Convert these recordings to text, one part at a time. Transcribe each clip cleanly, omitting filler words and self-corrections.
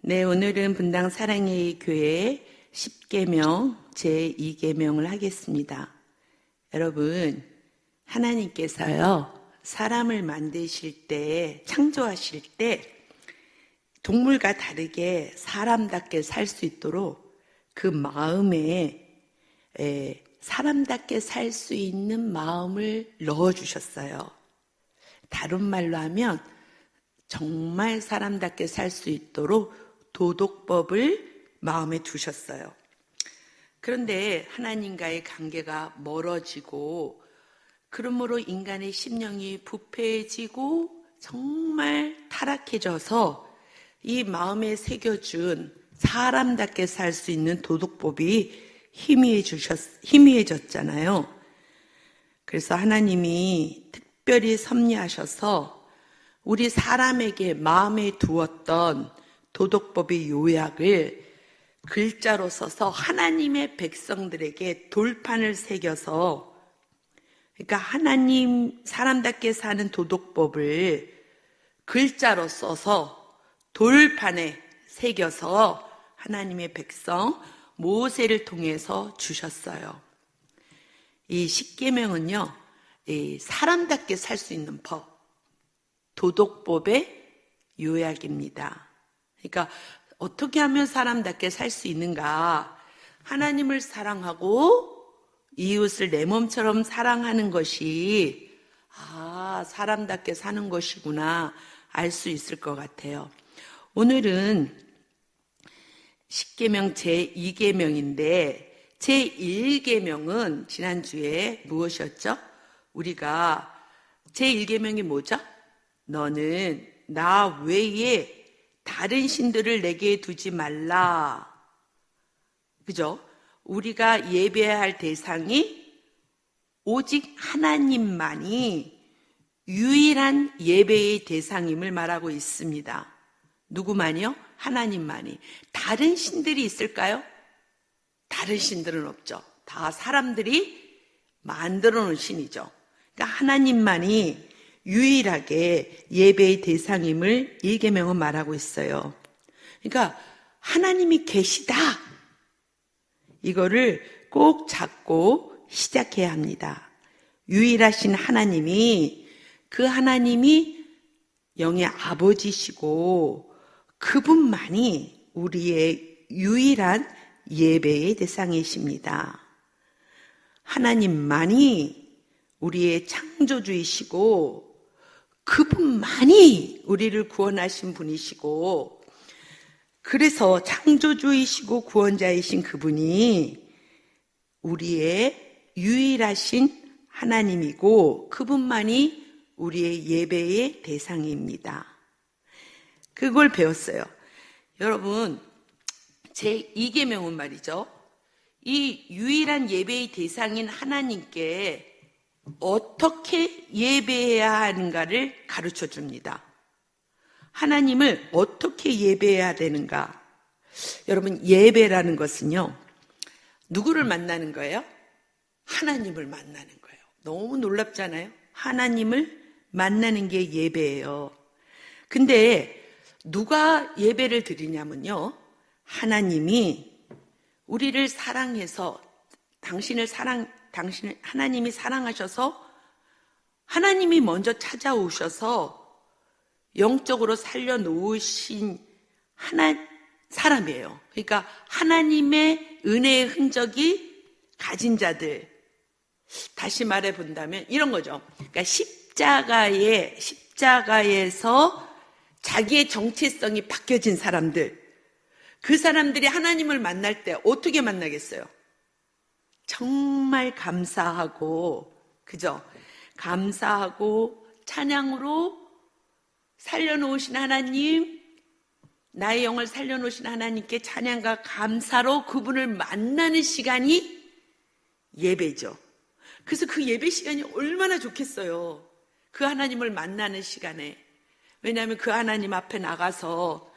네, 오늘은 분당 사랑의 교회 10계명 제2계명을 하겠습니다. 여러분, 하나님께서요, 사람을 만드실 때, 창조하실 때 동물과 다르게 사람답게 살 수 있도록 그 마음에 사람답게 살 수 있는 마음을 넣어주셨어요. 다른 말로 하면 정말 사람답게 살 수 있도록 도덕법을 마음에 두셨어요. 그런데 하나님과의 관계가 멀어지고 그러므로 인간의 심령이 부패해지고 정말 타락해져서 이 마음에 새겨준 사람답게 살 수 있는 도덕법이 희미해졌잖아요. 그래서 하나님이 특별히 섭리하셔서 우리 사람에게 마음에 두었던 도덕법의 요약을 글자로 써서 하나님의 백성들에게 돌판을 새겨서, 그러니까 하나님 사람답게 사는 도덕법을 글자로 써서 돌판에 새겨서 하나님의 백성 모세를 통해서 주셨어요. 이 십계명은요, 사람답게 살 수 있는 법, 도덕법의 요약입니다. 그러니까 어떻게 하면 사람답게 살 수 있는가? 하나님을 사랑하고 이웃을 내 몸처럼 사랑하는 것이 사람답게 사는 것이구나 알 수 있을 것 같아요. 오늘은 십계명 제2계명인데 제1계명은 지난주에 무엇이었죠? 우리가 제1계명이 뭐죠? 너는 나 외에 다른 신들을 내게 두지 말라. 그죠? 우리가 예배해야 할 대상이 오직 하나님만이 유일한 예배의 대상임을 말하고 있습니다. 누구만이요? 하나님만이. 다른 신들이 있을까요? 다른 신들은 없죠. 다 사람들이 만들어 놓은 신이죠. 그러니까 하나님만이 유일하게 예배의 대상임을 1계명은 말하고 있어요. 그러니까 하나님이 계시다. 이거를 꼭 잡고 시작해야 합니다. 유일하신 하나님이, 그 하나님이 영의 아버지시고 그분만이 우리의 유일한 예배의 대상이십니다. 하나님만이 우리의 창조주이시고 그분만이 우리를 구원하신 분이시고, 그래서 창조주이시고 구원자이신 그분이 우리의 유일하신 하나님이고 그분만이 우리의 예배의 대상입니다. 그걸 배웠어요. 여러분, 제2계명은 말이죠, 이 유일한 예배의 대상인 하나님께 어떻게 예배해야 하는가를 가르쳐 줍니다. 하나님을 어떻게 예배해야 되는가? 여러분, 예배라는 것은요, 누구를 만나는 거예요? 하나님을 만나는 거예요. 너무 놀랍잖아요? 하나님을 만나는 게 예배예요. 근데 누가 예배를 드리냐면요, 하나님이 우리를 사랑해서 하나님이 사랑하셔서 하나님이 먼저 찾아오셔서 영적으로 살려놓으신 사람이에요. 그러니까 하나님의 은혜의 흔적이 가진 자들, 다시 말해 본다면 이런 거죠. 그러니까 십자가에서 자기의 정체성이 바뀌어진 사람들, 그 사람들이 하나님을 만날 때 어떻게 만나겠어요? 정말 감사하고, 그죠? 감사하고 찬양으로 살려놓으신 하나님, 나의 영을 살려놓으신 하나님께 찬양과 감사로 그분을 만나는 시간이 예배죠. 그래서 그 예배 시간이 얼마나 좋겠어요. 그 하나님을 만나는 시간에. 왜냐하면 그 하나님 앞에 나가서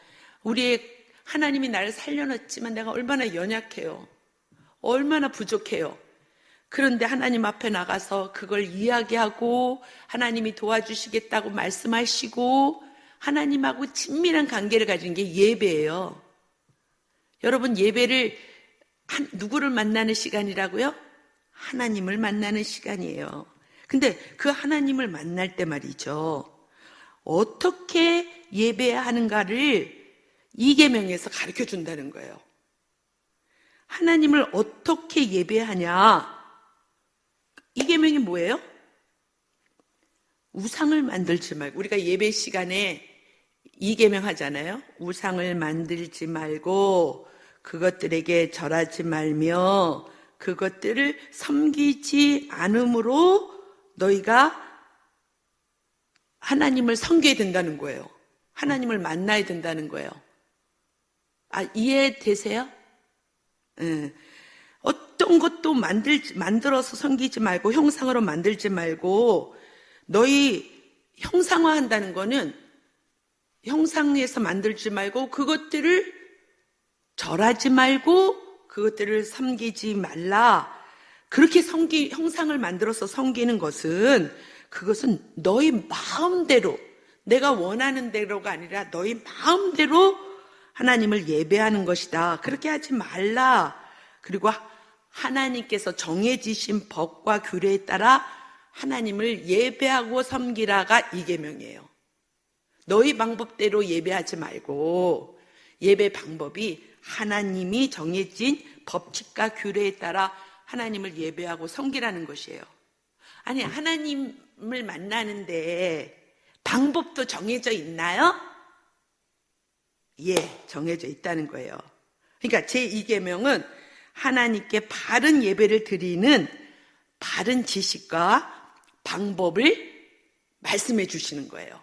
하나님이 나를 살려놨지만 내가 얼마나 연약해요. 얼마나 부족해요. 그런데 하나님 앞에 나가서 그걸 이야기하고 하나님이 도와주시겠다고 말씀하시고 하나님하고 친밀한 관계를 가진 게 예배예요. 여러분, 예배를 누구를 만나는 시간이라고요? 하나님을 만나는 시간이에요. 근데 그 하나님을 만날 때 말이죠, 어떻게 예배하는가를 이 계명에서 가르쳐 준다는 거예요. 하나님을 어떻게 예배하냐? 이 계명이 뭐예요? 우상을 만들지 말고, 우리가 예배 시간에 이 계명 하잖아요. 우상을 만들지 말고 그것들에게 절하지 말며 그것들을 섬기지 않음으로 너희가 하나님을 섬겨야 된다는 거예요. 하나님을 만나야 된다는 거예요. 이해되세요? 어떤 것도 만들어서 섬기지 말고 형상으로 만들지 말고, 너희 형상화한다는 거는 형상에서 만들지 말고 그것들을 절하지 말고 그것들을 섬기지 말라. 그렇게 형상을 만들어서 섬기는 것은, 그것은 너희 마음대로, 내가 원하는 대로가 아니라 너희 마음대로 하나님을 예배하는 것이다. 그렇게 하지 말라. 그리고 하나님께서 정해지신 법과 규례에 따라 하나님을 예배하고 섬기라가 이 계명이에요. 너희 방법대로 예배하지 말고, 예배 방법이 하나님이 정해진 법칙과 규례에 따라 하나님을 예배하고 섬기라는 것이에요. 아니, 하나님을 만나는데 방법도 정해져 있나요? 예, 정해져 있다는 거예요. 그러니까 제2계명은 하나님께 바른 예배를 드리는 바른 지식과 방법을 말씀해 주시는 거예요.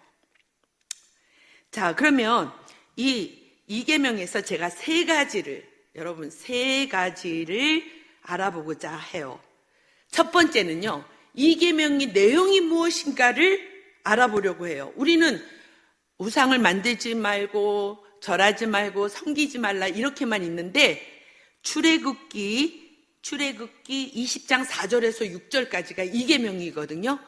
자, 그러면 이 계명에서 제가 여러분 세 가지를 알아보고자 해요. 첫 번째는요, 이 계명의 내용이 무엇인가를 알아보려고 해요. 우리는 우상을 만들지 말고 절하지 말고 섬기지 말라 이렇게만 있는데, 출애굽기 20장 4절에서 6절까지가 이 계명이거든요.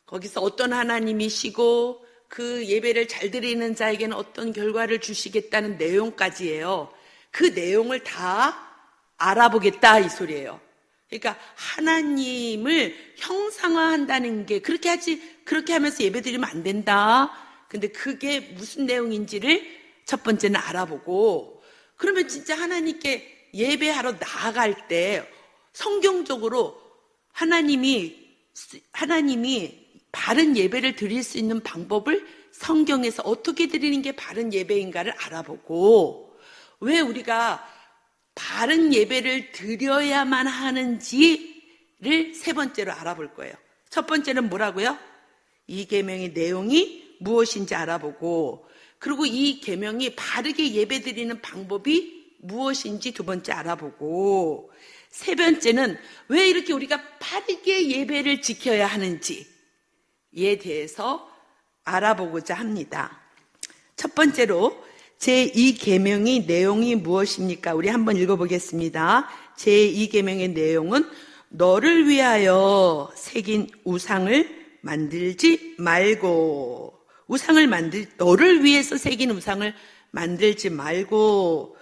거기서 어떤 하나님이시고 그 예배를 잘 드리는 자에게는 어떤 결과를 주시겠다는 내용까지예요. 그 내용을 다 알아보겠다 이 소리예요. 그러니까 하나님을 형상화한다는 게 그렇게 하면서 예배 드리면 안 된다. 근데 그게 무슨 내용인지를 첫 번째는 알아보고, 그러면 진짜 하나님께 예배하러 나아갈 때 성경적으로 하나님이 바른 예배를 드릴 수 있는 방법을 성경에서 어떻게 드리는 게 바른 예배인가를 알아보고, 왜 우리가 바른 예배를 드려야만 하는지를 세 번째로 알아볼 거예요. 첫 번째는 뭐라고요? 이 계명의 내용이 무엇인지 알아보고, 그리고 이 계명이 바르게 예배 드리는 방법이 무엇인지 두 번째 알아보고, 세 번째는 왜 이렇게 우리가 바르게 예배를 지켜야 하는지에 대해서 알아보고자 합니다. 첫 번째로 제2계명의 내용이 무엇입니까? 우리 한번 읽어보겠습니다. 제2계명의 내용은 너를 위하여 새긴 우상을 만들지 말고, 너를 위해서 새긴 우상을 만들지 말고,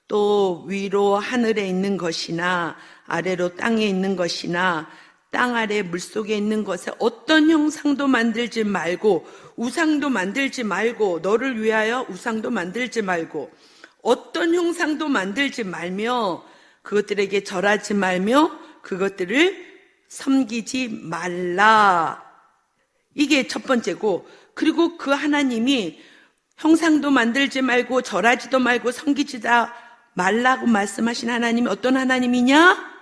또 위로 하늘에 있는 것이나 아래로 땅에 있는 것이나 땅 아래 물속에 있는 것에 어떤 형상도 만들지 말고, 우상도 만들지 말고, 너를 위하여 우상도 만들지 말고, 어떤 형상도 만들지 말며 그것들에게 절하지 말며 그것들을 섬기지 말라. 이게 첫 번째고, 그리고 그 하나님이 형상도 만들지 말고 절하지도 말고 섬기지도 말라고 말씀하신 하나님이 어떤 하나님이냐?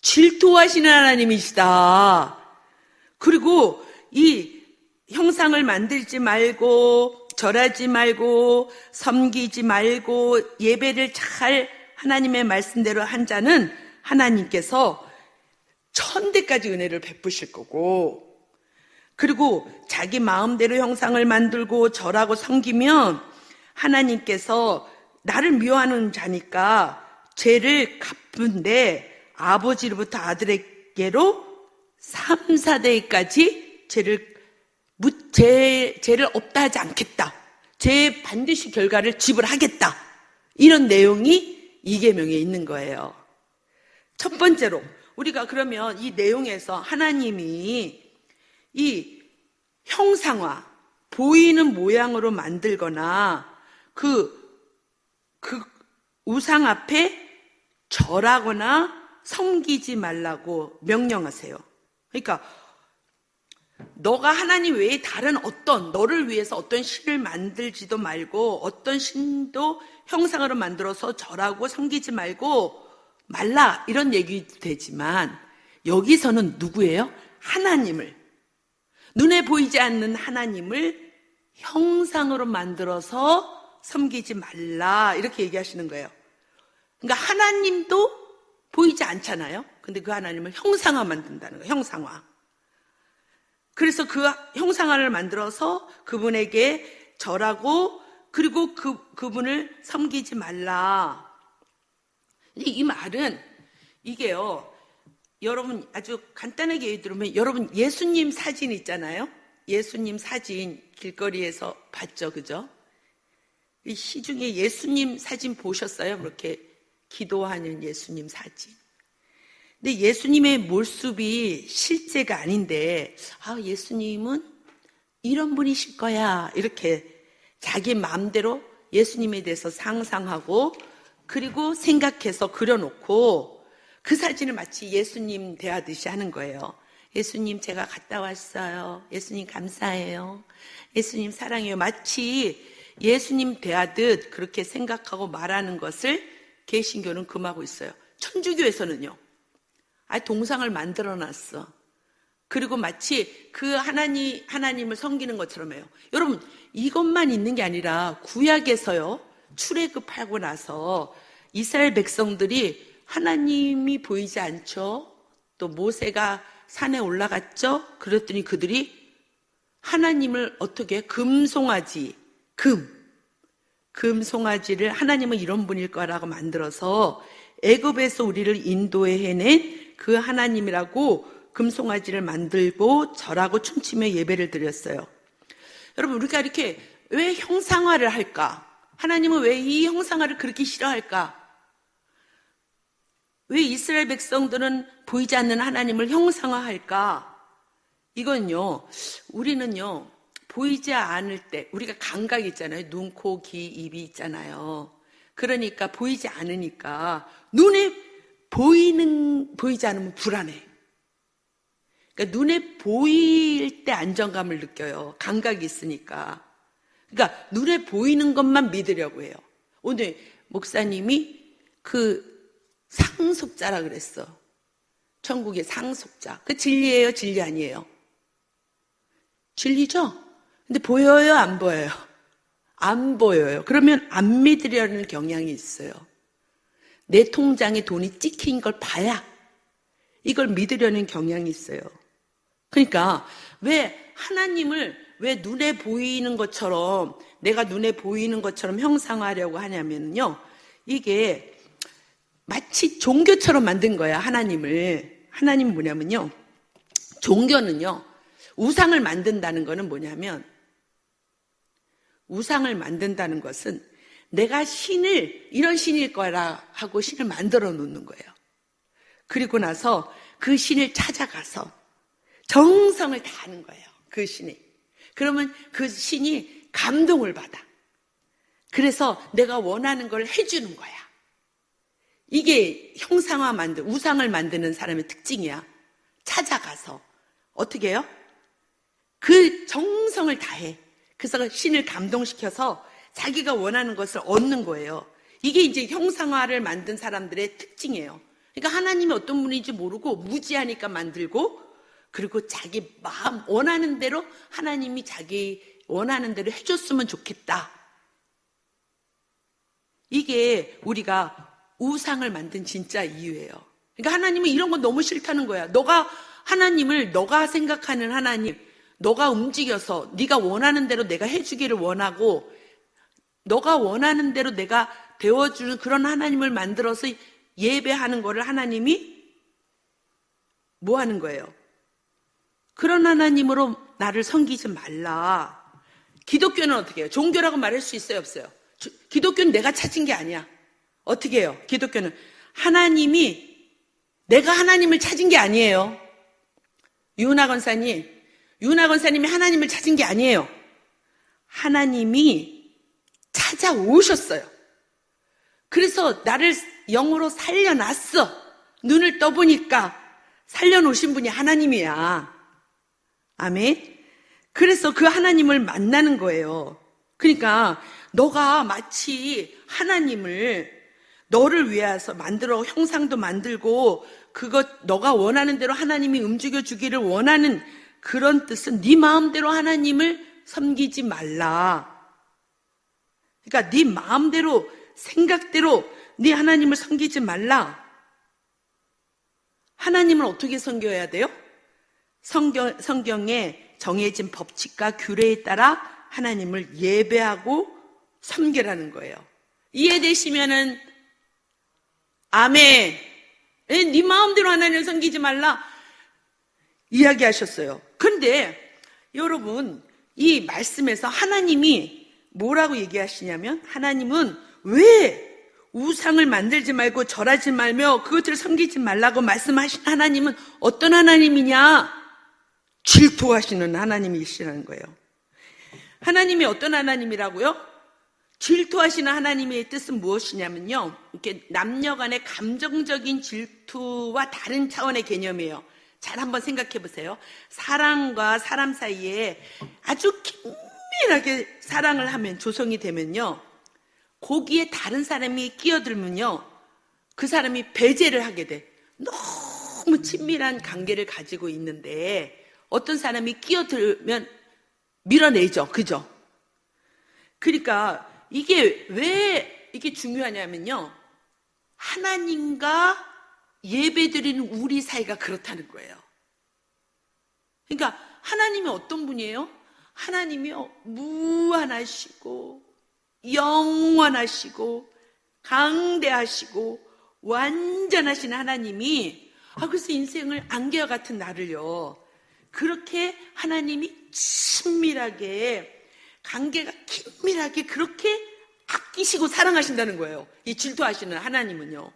질투하시는 하나님이시다. 그리고 이 형상을 만들지 말고 절하지 말고 섬기지 말고 예배를 잘 하나님의 말씀대로 한 자는 하나님께서 천대까지 은혜를 베푸실 거고, 그리고 자기 마음대로 형상을 만들고 절하고 섬기면 하나님께서 나를 미워하는 자니까 죄를 갚은데 아버지로부터 아들에게로 3, 4대까지 죄를 죄를 없다 하지 않겠다. 죄의 반드시 결과를 지불하겠다. 이런 내용이 이 계명에 있는 거예요. 첫 번째로 우리가 그러면 이 내용에서 하나님이 이 형상화, 보이는 모양으로 만들거나 그 우상 앞에 절하거나 섬기지 말라고 명령하세요. 그러니까 너가 하나님 외에 다른 너를 위해서 어떤 신을 만들지도 말고 어떤 신도 형상으로 만들어서 절하고 섬기지 말라 이런 얘기 되지만 여기서는 누구예요? 하나님을, 눈에 보이지 않는 하나님을 형상으로 만들어서 섬기지 말라 이렇게 얘기하시는 거예요. 그러니까 하나님도 보이지 않잖아요. 근데 그 하나님을 형상화 만든다는 거예요. 형상화. 그래서 그 형상화를 만들어서 그분에게 절하고 그리고 그분을 섬기지 말라. 이 말은 이게요. 여러분 아주 간단하게 예를 들면 여러분 예수님 사진 있잖아요. 예수님 사진 길거리에서 봤죠. 그죠? 이 시중에 예수님 사진 보셨어요? 그렇게 기도하는 예수님 사진. 근데 예수님의 모습이 실제가 아닌데 예수님은 이런 분이실 거야 이렇게 자기 마음대로 예수님에 대해서 상상하고 그리고 생각해서 그려놓고 그 사진을 마치 예수님 대하듯이 하는 거예요. 예수님 제가 갔다 왔어요. 예수님 감사해요. 예수님 사랑해요. 마치 예수님 대하듯 그렇게 생각하고 말하는 것을 개신교는 금하고 있어요. 천주교에서는요. 동상을 만들어놨어. 그리고 마치 그 하나님을 섬기는 것처럼 해요. 여러분 이것만 있는 게 아니라 구약에서요. 출애굽하고 나서 이스라엘 백성들이 하나님이 보이지 않죠. 또 모세가 산에 올라갔죠. 그랬더니 그들이 하나님을 어떻게 금송아지 금송아지를 하나님은 이런 분일 거라고 만들어서 애굽에서 우리를 인도해 해낸 그 하나님이라고 금송아지를 만들고 절하고 춤추며 예배를 드렸어요. 여러분 우리가 이렇게 왜 형상화를 할까? 하나님은 왜 이 형상화를 그렇게 싫어할까? 왜 이스라엘 백성들은 보이지 않는 하나님을 형상화할까? 이건요, 우리는요, 보이지 않을 때, 우리가 감각이 있잖아요. 눈, 코, 귀, 입이 있잖아요. 그러니까 보이지 않으니까 눈에 보이지 않으면 불안해. 그러니까 눈에 보일 때 안정감을 느껴요. 감각이 있으니까. 그러니까 눈에 보이는 것만 믿으려고 해요. 오늘 목사님이 그 상속자라 그랬어. 천국의 상속자. 그 진리예요, 진리 아니에요? 진리죠? 근데 보여요, 안 보여요? 안 보여요. 그러면 안 믿으려는 경향이 있어요. 내 통장에 돈이 찍힌 걸 봐야 이걸 믿으려는 경향이 있어요. 그러니까 왜 하나님을 왜 눈에 보이는 것처럼 내가 눈에 보이는 것처럼 형상화하려고 하냐면요. 이게 마치 종교처럼 만든 거야, 하나님을. 하나님은 뭐냐면요. 종교는요. 우상을 만든다는 거는 뭐냐면 우상을 만든다는 것은 내가 이런 신일 거라 하고 신을 만들어 놓는 거예요. 그리고 나서 그 신을 찾아가서 정성을 다하는 거예요. 그 신이. 그러면 그 신이 감동을 받아. 그래서 내가 원하는 걸 해주는 거야. 이게 우상을 만드는 사람의 특징이야. 찾아가서. 어떻게 해요? 그 정성을 다해. 그래서 신을 감동시켜서 자기가 원하는 것을 얻는 거예요. 이게 이제 형상화를 만든 사람들의 특징이에요. 그러니까 하나님이 어떤 분인지 모르고 무지하니까 만들고 그리고 자기 마음 원하는 대로 하나님이 자기 원하는 대로 해줬으면 좋겠다. 이게 우리가 우상을 만든 진짜 이유예요. 그러니까 하나님은 이런 거 너무 싫다는 거야. 너가 생각하는 하나님, 너가 움직여서 네가 원하는 대로 내가 해주기를 원하고 너가 원하는 대로 내가 되어주는 그런 하나님을 만들어서 예배하는 거를 하나님이 뭐 하는 거예요? 그런 하나님으로 나를 섬기지 말라. 기독교는 어떻게 해요? 종교라고 말할 수 있어요, 없어요? 기독교는 내가 찾은 게 아니야. 어떻게 해요? 기독교는 내가 하나님을 찾은 게 아니에요. 유은하 권사님이 하나님을 찾은 게 아니에요. 하나님이 찾아오셨어요. 그래서 나를 영으로 살려놨어. 눈을 떠보니까 살려놓으신 분이 하나님이야. 아멘. 그래서 그 하나님을 만나는 거예요. 그러니까 너가 마치 하나님을 너를 위해서 만들어 형상도 만들고 그것 너가 원하는 대로 하나님이 움직여 주기를 원하는 그런 뜻은 네 마음대로 하나님을 섬기지 말라. 그러니까 네 마음대로 생각대로 네 하나님을 섬기지 말라. 하나님을 어떻게 섬겨야 돼요? 성경에 정해진 법칙과 규례에 따라 하나님을 예배하고 섬기라는 거예요. 이해되시면은 아멘. 네 마음대로 하나님을 섬기지 말라 이야기하셨어요. 그런데 여러분 이 말씀에서 하나님이 뭐라고 얘기하시냐면 하나님은 왜 우상을 만들지 말고 절하지 말며 그것들을 섬기지 말라고 말씀하신 하나님은 어떤 하나님이냐? 질투하시는 하나님이시라는 거예요. 하나님이 어떤 하나님이라고요? 질투하시는 하나님의 뜻은 무엇이냐면요, 이렇게 남녀 간의 감정적인 질투와 다른 차원의 개념이에요. 잘 한번 생각해 보세요. 사람과 사람 사이에 아주 긴밀하게 사랑을 하면, 조성이 되면요, 거기에 다른 사람이 끼어들면요, 그 사람이 배제를 하게 돼. 너무 친밀한 관계를 가지고 있는데 어떤 사람이 끼어들면 밀어내죠. 그죠? 그러니까 이게 왜 이게 중요하냐면요, 하나님과 예배드리는 우리 사이가 그렇다는 거예요. 그러니까 하나님이 어떤 분이에요? 하나님이요, 무한하시고 영원하시고 강대하시고 완전하신 하나님이, 그래서 인생을 안개와 같은 나를요, 그렇게 하나님이 친밀하게, 관계가 긴밀하게 그렇게 아끼시고 사랑하신다는 거예요. 이 질투하시는 하나님은요.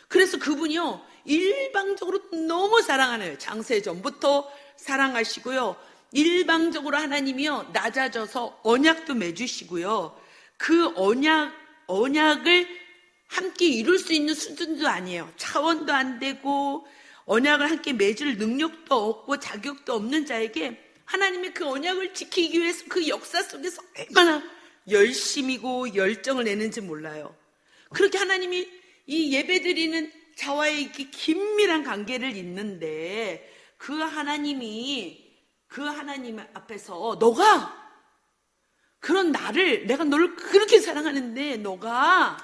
그래서 그분이요, 일방적으로 너무 사랑하네요. 창세전부터 사랑하시고요, 일방적으로 하나님이요, 낮아져서 언약도 맺으시고요, 그 언약을 함께 이룰 수 있는 수준도 아니에요. 차원도 안 되고 언약을 함께 맺을 능력도 없고 자격도 없는 자에게 하나님이 그 언약을 지키기 위해서 그 역사 속에서 얼마나 열심이고 열정을 내는지 몰라요. 그렇게 하나님이 이 예배드리는 자와의 이렇게 긴밀한 관계를 잇는데, 그 하나님 앞에서 너가 그런 내가 너를 그렇게 사랑하는데 너가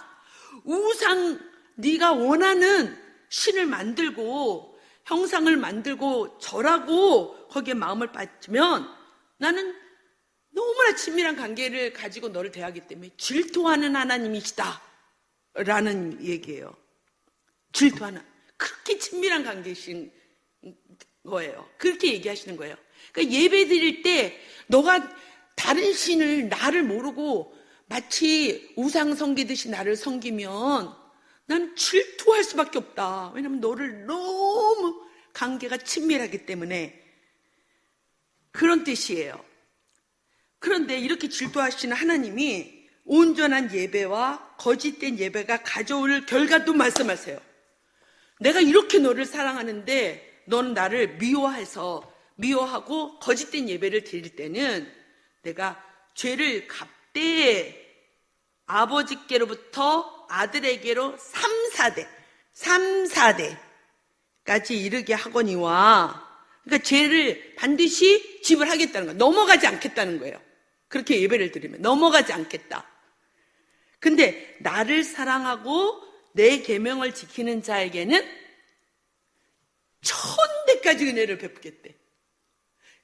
우상, 네가 원하는 신을 만들고 형상을 만들고 절하고 거기에 마음을 빠지면 나는 너무나 친밀한 관계를 가지고 너를 대하기 때문에 질투하는 하나님이시다 라는 얘기예요. 질투하는, 그렇게 친밀한 관계이신 거예요. 그렇게 얘기하시는 거예요. 그러니까 예배 드릴 때 너가 다른 신을, 나를 모르고 마치 우상 섬기듯이 나를 섬기면 나는 질투할 수밖에 없다. 왜냐하면 너를 너무 관계가 친밀하기 때문에. 그런 뜻이에요. 그런데 이렇게 질투하시는 하나님이 온전한 예배와 거짓된 예배가 가져올 결과도 말씀하세요. 내가 이렇게 너를 사랑하는데 너는 나를 미워하고 거짓된 예배를 드릴 때는 내가 죄를 갚되 아버지께로부터 아들에게로 3, 4대까지 이르게 하거니와, 그러니까 죄를 반드시 지불하겠다는 거예요. 넘어가지 않겠다는 거예요. 그렇게 예배를 드리면 넘어가지 않겠다. 근데 나를 사랑하고 내 계명을 지키는 자에게는 1000대까지 은혜를 베푸겠대.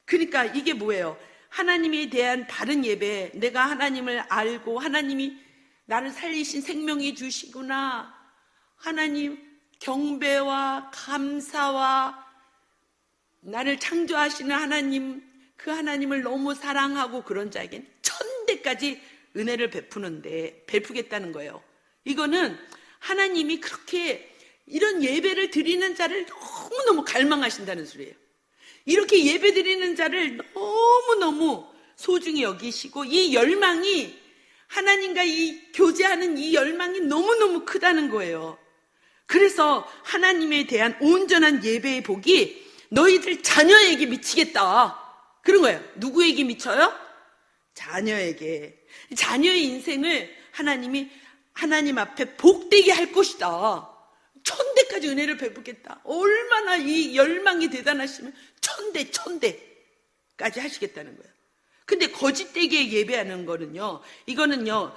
그러니까 이게 뭐예요? 하나님에 대한 바른 예배, 내가 하나님을 알고 하나님이 나를 살리신 생명이 주시구나, 하나님 경배와 감사와 나를 창조하시는 하나님, 그 하나님을 너무 사랑하고 그런 자에겐 천대까지 은혜를 베푸겠다는 거예요. 이거는 하나님이 그렇게 이런 예배를 드리는 자를 너무너무 갈망하신다는 소리예요. 이렇게 예배 드리는 자를 너무너무 소중히 여기시고, 이 열망이, 하나님과 이 교제하는 이 열망이 너무너무 크다는 거예요. 그래서 하나님에 대한 온전한 예배의 복이 너희들 자녀에게 미치겠다, 그런 거예요. 누구에게 미쳐요? 자녀에게. 자녀의 인생을 하나님이 하나님 앞에 복되게 할 것이다. 천대까지 은혜를 베푸겠다. 얼마나 이 열망이 대단하시면 천대까지 하시겠다는 거예요. 근데 거짓되게 예배하는 거는요, 이거는요,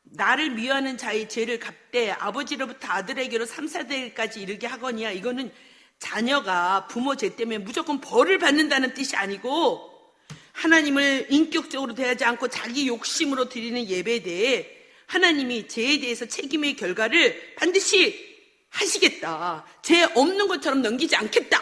나를 미워하는 자의 죄를 갚되 아버지로부터 아들에게로 3, 4대까지 이르게 하거니와, 이거는 자녀가 부모 죄 때문에 무조건 벌을 받는다는 뜻이 아니고, 하나님을 인격적으로 대하지 않고 자기 욕심으로 드리는 예배에 대해 하나님이 죄에 대해서 책임의 결과를 반드시 하시겠다. 죄 없는 것처럼 넘기지 않겠다.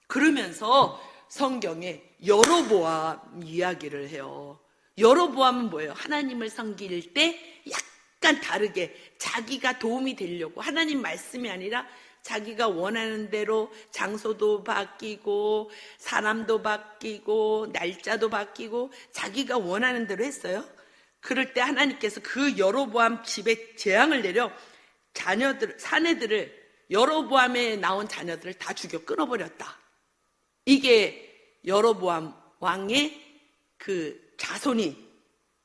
그러면서 성경에 여로보암 이야기를 해요. 여로보암은 뭐예요? 하나님을 섬길 때 약간 다르게 자기가 도움이 되려고, 하나님 말씀이 아니라 자기가 원하는 대로 장소도 바뀌고 사람도 바뀌고 날짜도 바뀌고 자기가 원하는 대로 했어요. 그럴 때 하나님께서 그 여로보암 집에 재앙을 내려 사내들을, 여로보암에 나온 자녀들을 다 죽여 끊어버렸다. 이게 여로보암 왕의 그 자손이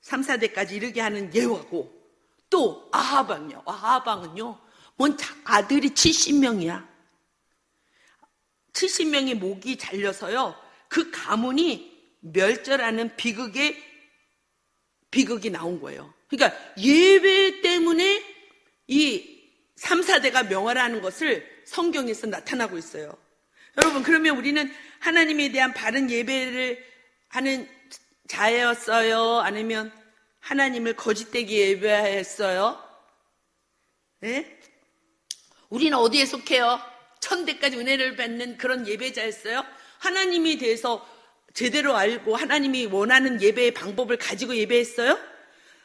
3, 4대까지 이르게 하는 예화고, 또 아하방은요, 아들이 70명이야. 70명의 목이 잘려서요, 그 가문이 멸절하는 비극이 나온 거예요. 그러니까 예배 때문에 이 3, 4대가 명화라는 것을 성경에서 나타나고 있어요. 여러분, 그러면 우리는 하나님에 대한 바른 예배를 하는 자였어요? 아니면 하나님을 거짓되게 예배했어요? 네? 우리는 어디에 속해요? 천대까지 은혜를 받는 그런 예배자였어요? 하나님에 대해서 제대로 알고 하나님이 원하는 예배의 방법을 가지고 예배했어요?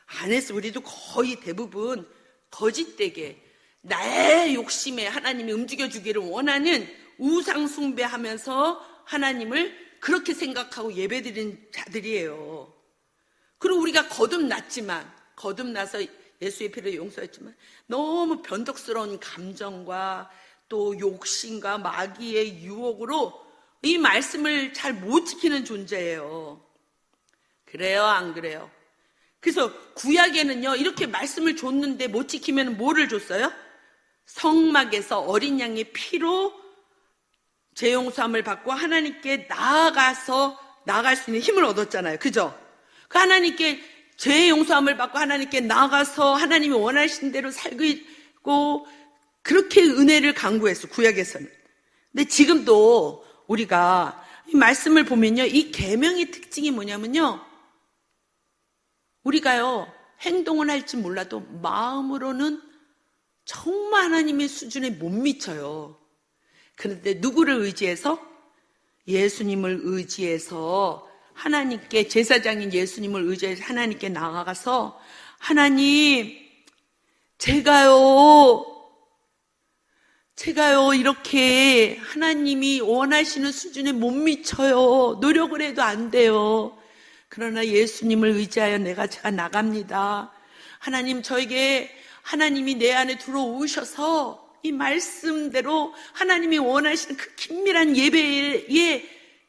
안 했어. 우리도 거의 대부분 거짓되게 나의 욕심에 하나님이 움직여주기를 원하는 우상 숭배하면서 하나님을 그렇게 생각하고 예배드린 자들이에요. 그리고 우리가 거듭나서 예수의 피로 용서했지만 너무 변덕스러운 감정과 또 욕심과 마귀의 유혹으로 이 말씀을 잘 못 지키는 존재예요. 그래요, 안 그래요? 그래서 구약에는요, 이렇게 말씀을 줬는데 못 지키면 뭐를 줬어요? 성막에서 어린 양의 피로 죄 용서함을 받고 하나님께 나아갈 수 있는 힘을 얻었잖아요. 그죠? 그 하나님께 죄 용서함을 받고 하나님께 나아가서 하나님이 원하신 대로 살고 그렇게 은혜를 강구했어, 구약에서는. 근데 지금도 우리가 이 말씀을 보면요, 이 계명의 특징이 뭐냐면요, 우리가요 행동은 할지 몰라도 마음으로는 정말 하나님의 수준에 못 미쳐요. 그런데 누구를 의지해서? 예수님을 의지해서 하나님께, 제사장인 예수님을 의지해서 하나님께 나아가서, 하나님, 제가요 이렇게 하나님이 원하시는 수준에 못 미쳐요. 노력을 해도 안 돼요. 그러나 예수님을 의지하여 제가 나갑니다. 하나님, 저에게 하나님이 내 안에 들어오셔서 이 말씀대로 하나님이 원하시는 그 긴밀한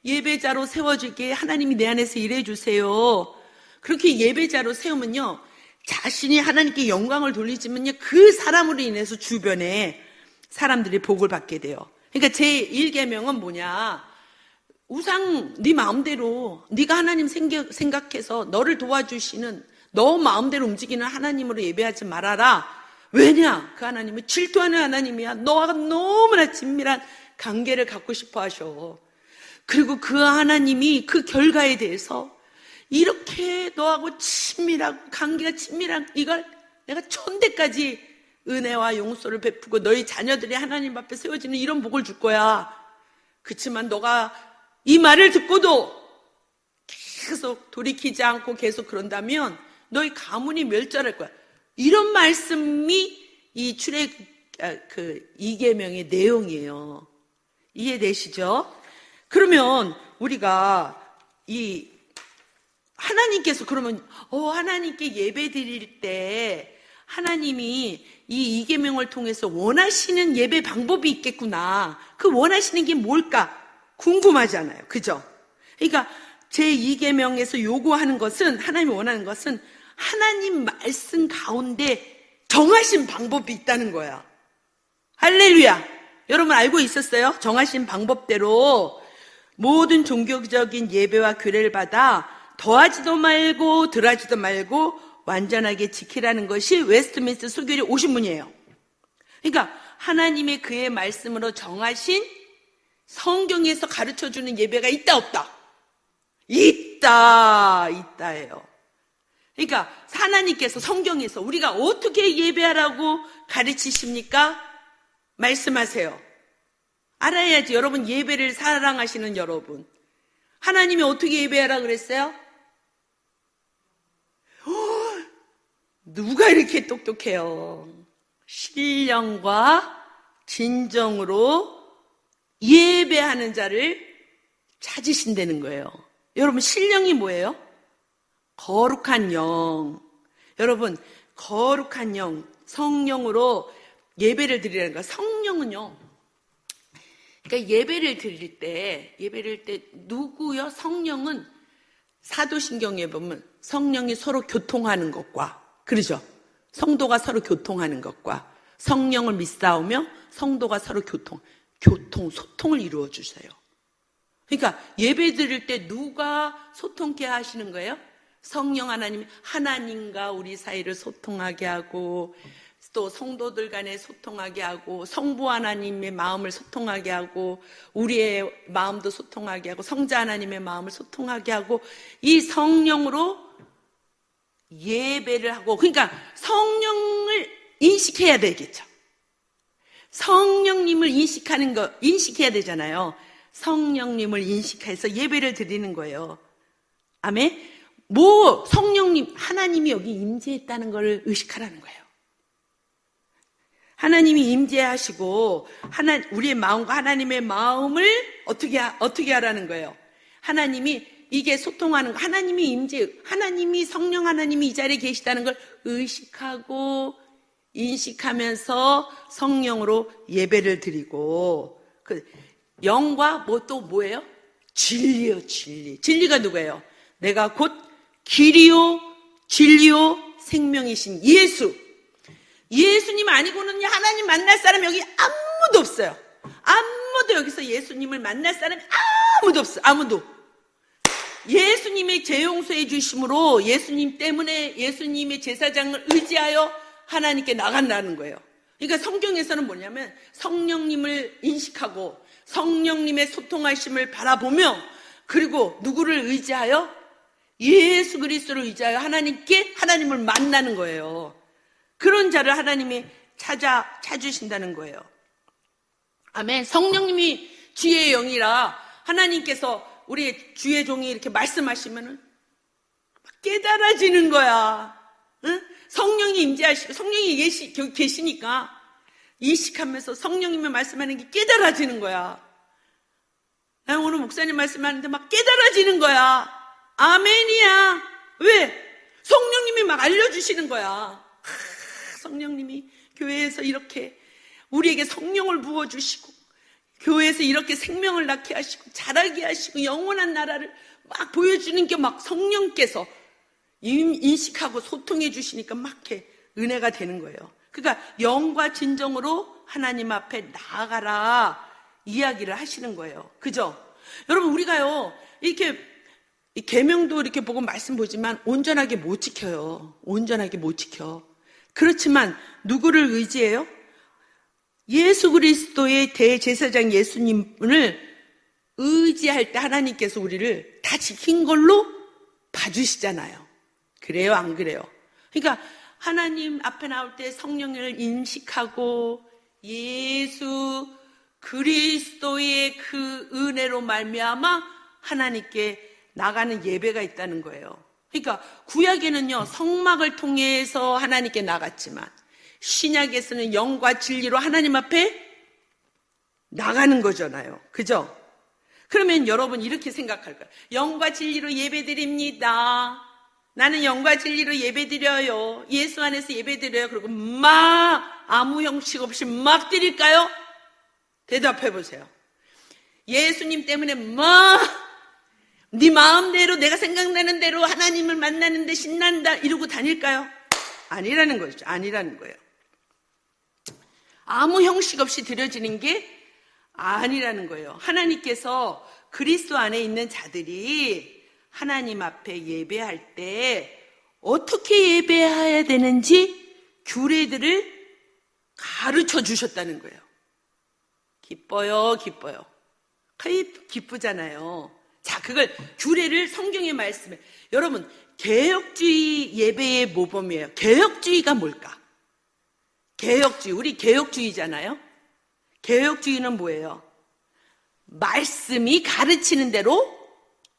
예배자로 세워주게 하나님이 내 안에서 일해 주세요. 그렇게 예배자로 세우면요, 자신이 하나님께 영광을 돌리지만요, 그 사람으로 인해서 주변에 사람들이 복을 받게 돼요. 그러니까 제1계명은 뭐냐? 우상, 네 마음대로, 네가 하나님 생각해서 너를 도와주시는, 너 마음대로 움직이는 하나님으로 예배하지 말아라. 왜냐? 그 하나님은 질투하는 하나님이야. 너와 너무나 친밀한 관계를 갖고 싶어 하셔. 그리고 그 하나님이 그 결과에 대해서 이렇게 너하고 관계가 친밀한 이걸 내가 천대까지 은혜와 용서를 베푸고 너희 자녀들이 하나님 앞에 세워지는 이런 복을 줄 거야. 그렇지만 너가 이 말을 듣고도 계속 돌이키지 않고 계속 그런다면 너희 가문이 멸절할 거야. 이런 말씀이 이 이계명의 내용이에요. 이해되시죠? 그러면 우리가 하나님께서 그러면 하나님께 예배 드릴 때 하나님이 이 이계명을 통해서 원하시는 예배 방법이 있겠구나. 그 원하시는 게 뭘까? 궁금하잖아요. 그죠? 그러니까 제2계명에서 요구하는 것은, 하나님이 원하는 것은 하나님 말씀 가운데 정하신 방법이 있다는 거야. 할렐루야. 여러분 알고 있었어요? 정하신 방법대로 모든 종교적인 예배와 규례를 받아 더하지도 말고 덜하지도 말고 완전하게 지키라는 것이 웨스트민스터 수교리 50문이에요. 그러니까 하나님의 그의 말씀으로 정하신 성경에서 가르쳐주는 예배가 있다 없다? 있다예요. 그러니까 하나님께서 성경에서 우리가 어떻게 예배하라고 가르치십니까? 말씀하세요. 알아야지. 여러분, 예배를 사랑하시는 여러분, 하나님이 어떻게 예배하라 그랬어요? 누가 이렇게 똑똑해요? 신령과 진정으로 예배하는 자를 찾으신다는 거예요. 여러분, 신령이 뭐예요? 거룩한 영. 여러분, 거룩한 영, 성령으로 예배를 드리라는 거야. 성령은요, 그러니까 예배를 드릴 때 누구요? 성령은 사도신경에 보면 성령이 서로 교통하는 것과, 그러죠? 성도가 서로 교통하는 것과 성령을 믿사오며 성도가 서로 소통을 이루어 주세요. 그러니까 예배 드릴 때 누가 소통케 하시는 거예요? 성령 하나님이 하나님과 우리 사이를 소통하게 하고, 또 성도들 간에 소통하게 하고, 성부 하나님의 마음을 소통하게 하고, 우리의 마음도 소통하게 하고, 성자 하나님의 마음을 소통하게 하고, 이 성령으로 예배를 하고, 그러니까 성령을 인식해야 되겠죠. 성령님을 인식해야 되잖아요. 성령님을 인식해서 예배를 드리는 거예요. 아멘? 성령님, 하나님이 여기 임재했다는 걸 의식하라는 거예요. 하나님이 임재하시고, 우리의 마음과 하나님의 마음을 어떻게 하라는 거예요? 하나님이 이게 소통하는 거, 하나님이 성령 하나님이 이 자리에 계시다는 걸 의식하고, 인식하면서 성령으로 예배를 드리고, 영과 또 뭐예요? 진리요, 진리. 진리가 누구예요? 내가 곧 길이요, 진리요, 생명이신 예수님 아니고는 하나님 만날 사람이 여기 아무도 없어요. 아무도 여기서 예수님을 만날 사람이 아무도 없어요. 아무도. 예수님의 재용서해 주심으로 예수님 때문에 예수님의 제사장을 의지하여 하나님께 나간다는 거예요. 그러니까 성경에서는 뭐냐면 성령님을 인식하고 성령님의 소통하심을 바라보며, 그리고 누구를 의지하여? 예수 그리스도를 의지하여 하나님을 만나는 거예요. 그런 자를 하나님이 찾으신다는 거예요. 아멘. 성령님이 주의 영이라 하나님께서 우리 주의 종이 이렇게 말씀하시면은 깨달아지는 거야. 응? 성령이 임재하시고 성령이 계시니까 인식하면서 성령님이 말씀하는 게 깨달아지는 거야. 나 오늘 목사님 말씀하는데 막 깨달아지는 거야. 아멘이야. 왜? 성령님이 막 알려주시는 거야. 성령님이 교회에서 이렇게 우리에게 성령을 부어주시고, 교회에서 이렇게 생명을 낳게 하시고 자라게 하시고 영원한 나라를 막 보여주는 게 막 성령께서 인식하고 소통해 주시니까 막 이렇게 은혜가 되는 거예요. 그러니까 영과 진정으로 하나님 앞에 나아가라 이야기를 하시는 거예요. 그죠? 여러분, 우리가요 이렇게 계명도 이렇게 보고 말씀 보지만 온전하게 못 지켜요. 온전하게 못 지켜. 그렇지만 누구를 의지해요? 예수 그리스도의 대제사장 예수님을 의지할 때 하나님께서 우리를 다 지킨 걸로 봐주시잖아요. 그래요, 안 그래요? 그러니까 하나님 앞에 나올 때 성령을 인식하고 예수 그리스도의 그 은혜로 말미암아 하나님께 나가는 예배가 있다는 거예요. 그러니까 구약에는요, 성막을 통해서 하나님께 나갔지만 신약에서는 영과 진리로 하나님 앞에 나가는 거잖아요. 그죠? 그러면 여러분 이렇게 생각할 거예요. 영과 진리로 예배드립니다. 나는 영과 진리로 예배드려요. 예수 안에서 예배드려요. 그리고 막 아무 형식 없이 막 드릴까요? 대답해 보세요. 예수님 때문에 막 네 마음대로 내가 생각나는 대로 하나님을 만나는데 신난다 이러고 다닐까요? 아니라는 거죠. 아니라는 거예요. 아무 형식 없이 드려지는 게 아니라는 거예요. 하나님께서 그리스도 안에 있는 자들이 하나님 앞에 예배할 때 어떻게 예배해야 되는지 규례들을 가르쳐 주셨다는 거예요. 기뻐요, 기뻐요. 기쁘잖아요. 자, 그걸 규례를 성경의 말씀에, 여러분 개혁주의 예배의 모범이에요. 개혁주의가 뭘까? 개혁주의, 우리 개혁주의잖아요. 개혁주의는 뭐예요? 말씀이 가르치는 대로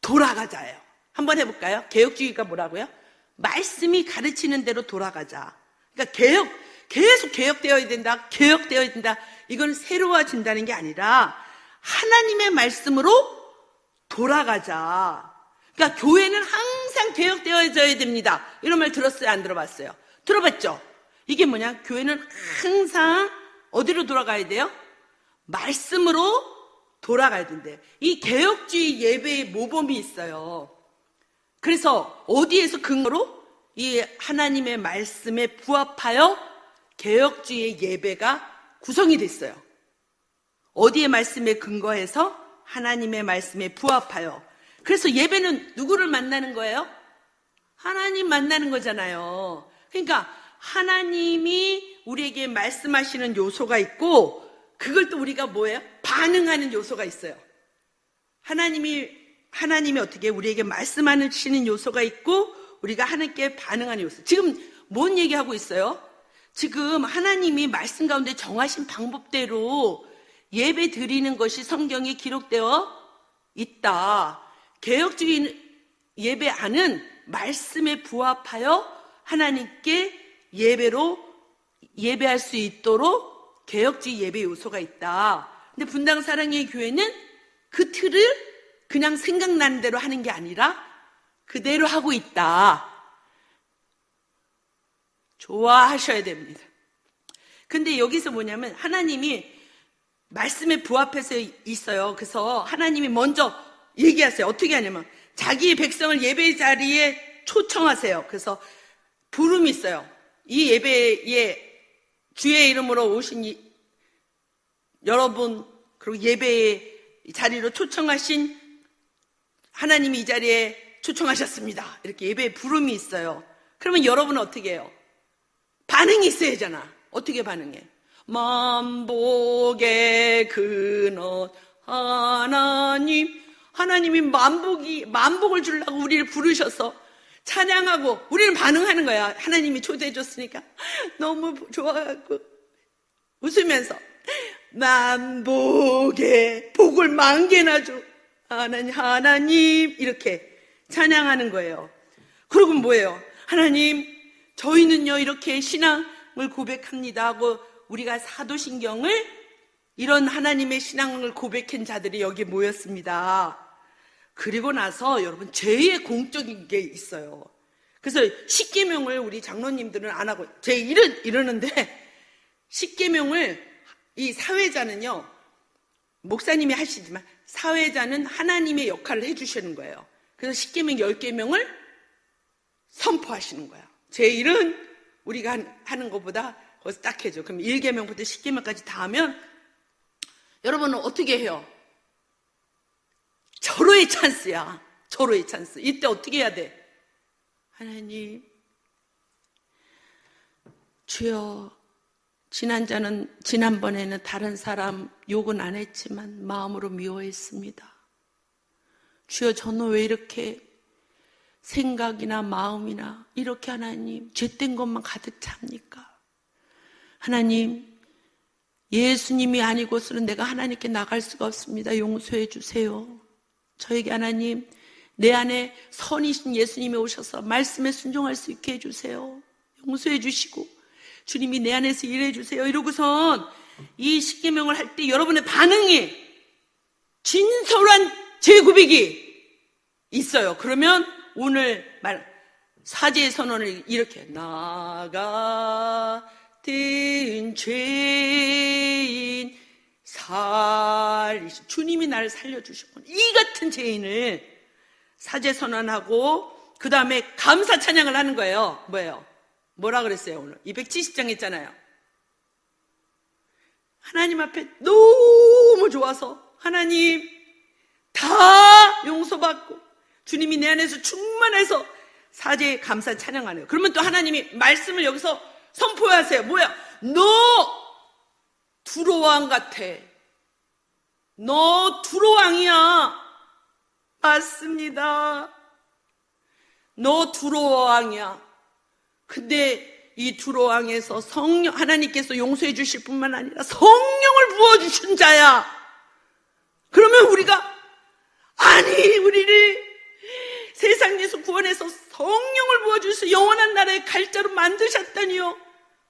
돌아가자예요. 한번 해볼까요? 개혁주의가 뭐라고요? 말씀이 가르치는 대로 돌아가자. 그러니까 계속 개혁되어야 된다, 개혁되어야 된다. 이건 새로워진다는 게 아니라 하나님의 말씀으로 돌아가자. 그러니까 교회는 항상 개혁되어져야 됩니다. 이런 말 들었어요? 안 들어봤어요? 들어봤죠? 이게 뭐냐? 교회는 항상 어디로 돌아가야 돼요? 말씀으로 돌아가야 된대. 이 개혁주의 예배의 모범이 있어요. 그래서 어디에서 근거로? 이 하나님의 말씀에 부합하여 개혁주의 예배가 구성이 됐어요. 어디의 말씀에 근거해서? 하나님의 말씀에 부합하여. 그래서 예배는 누구를 만나는 거예요? 하나님 만나는 거잖아요. 그러니까 하나님이 우리에게 말씀하시는 요소가 있고, 그걸 또 우리가 뭐예요? 반응하는 요소가 있어요. 하나님이 어떻게 우리에게 말씀하시는 요소가 있고, 우리가 하나님께 반응하는 요소. 지금 뭔 얘기하고 있어요? 지금 하나님이 말씀 가운데 정하신 방법대로 예배 드리는 것이 성경에 기록되어 있다. 개혁주의 예배하는 말씀에 부합하여 하나님께 예배할 수 있도록 개혁주의 예배 요소가 있다. 근데 분당 사랑의 교회는 그 틀을 그냥 생각나는 대로 하는 게 아니라 그대로 하고 있다. 좋아하셔야 됩니다. 근데 여기서 뭐냐면 하나님이 말씀에 부합해서 있어요. 그래서 하나님이 먼저 얘기하세요. 어떻게 하냐면 자기의 백성을 예배 자리에 초청하세요. 그래서 부름이 있어요. 이 예배에 주의 이름으로 오신 여러분, 그리고 예배의 자리로 초청하신 하나님이 이 자리에 초청하셨습니다. 이렇게 예배의 부름이 있어요. 그러면 여러분은 어떻게 해요? 반응이 있어야 하잖아. 어떻게 반응해? 만복의 근원 하나님이 만복을 주려고 우리를 부르셔서 찬양하고 우리는 반응하는 거야. 하나님이 초대해 줬으니까 너무 좋아하고 웃으면서 만복의 복을 만개나 줘 하나님 이렇게 찬양하는 거예요. 그리고 뭐예요? 하나님, 저희는요 이렇게 신앙을 고백합니다 하고 우리가 사도신경을, 이런 하나님의 신앙을 고백한 자들이 여기 모였습니다. 그리고 나서 여러분 제일 공적인 게 있어요. 그래서 십계명을 우리 장로님들은 안 하고 이러는데, 십계명을 이 사회자는요, 목사님이 하시지만 사회자는 하나님의 역할을 해주시는 거예요. 그래서 십계명 10계명을 선포하시는 거예요. 제1은 우리가 하는 것보다 거기서 딱 해줘. 그럼 1계명부터 10계명까지 다 하면 여러분은 어떻게 해요? 절호의 찬스야. 절호의 찬스. 이때 어떻게 해야 돼? 하나님, 주여, 지난번에는 다른 사람 욕은 안 했지만 마음으로 미워했습니다. 주여, 저는 왜 이렇게 생각이나 마음이나 이렇게 하나님 죄된 것만 가득 찹니까? 하나님, 예수님이 아니고서는 내가 하나님께 나갈 수가 없습니다. 용서해 주세요. 저에게 하나님 내 안에 선이신 예수님이 오셔서 말씀에 순종할 수 있게 해주세요. 용서해 주시고 주님이 내 안에서 일해 주세요. 이러고선 이 십계명을 할 때 여러분의 반응이 진솔한 재고백이 있어요. 그러면 오늘 사죄의 선언을 이렇게 나 같은 죄인 살리신 주님이 나를 살려주셨구나. 이 같은 죄인을 사죄 선언하고 그 다음에 감사 찬양을 하는 거예요. 뭐예요? 뭐라 그랬어요? 오늘 270장 했잖아요. 하나님 앞에 너무 좋아서 하나님 다 용서받고 주님이 내 안에서 충만해서 사죄 감사 찬양하네요. 그러면 또 하나님이 말씀을 여기서 선포하세요. 뭐야? 너 두로왕 같아. 너 두로왕이야. 맞습니다. 너 두로왕이야. 근데 이 두로왕에서 성령, 하나님께서 용서해 주실 뿐만 아니라 성령을 부어주신 자야. 그러면 우리가 아니 우리를 세상에서 구원해서 성령을 부어주셔서 영원한 나라의 갈자로 만드셨다니요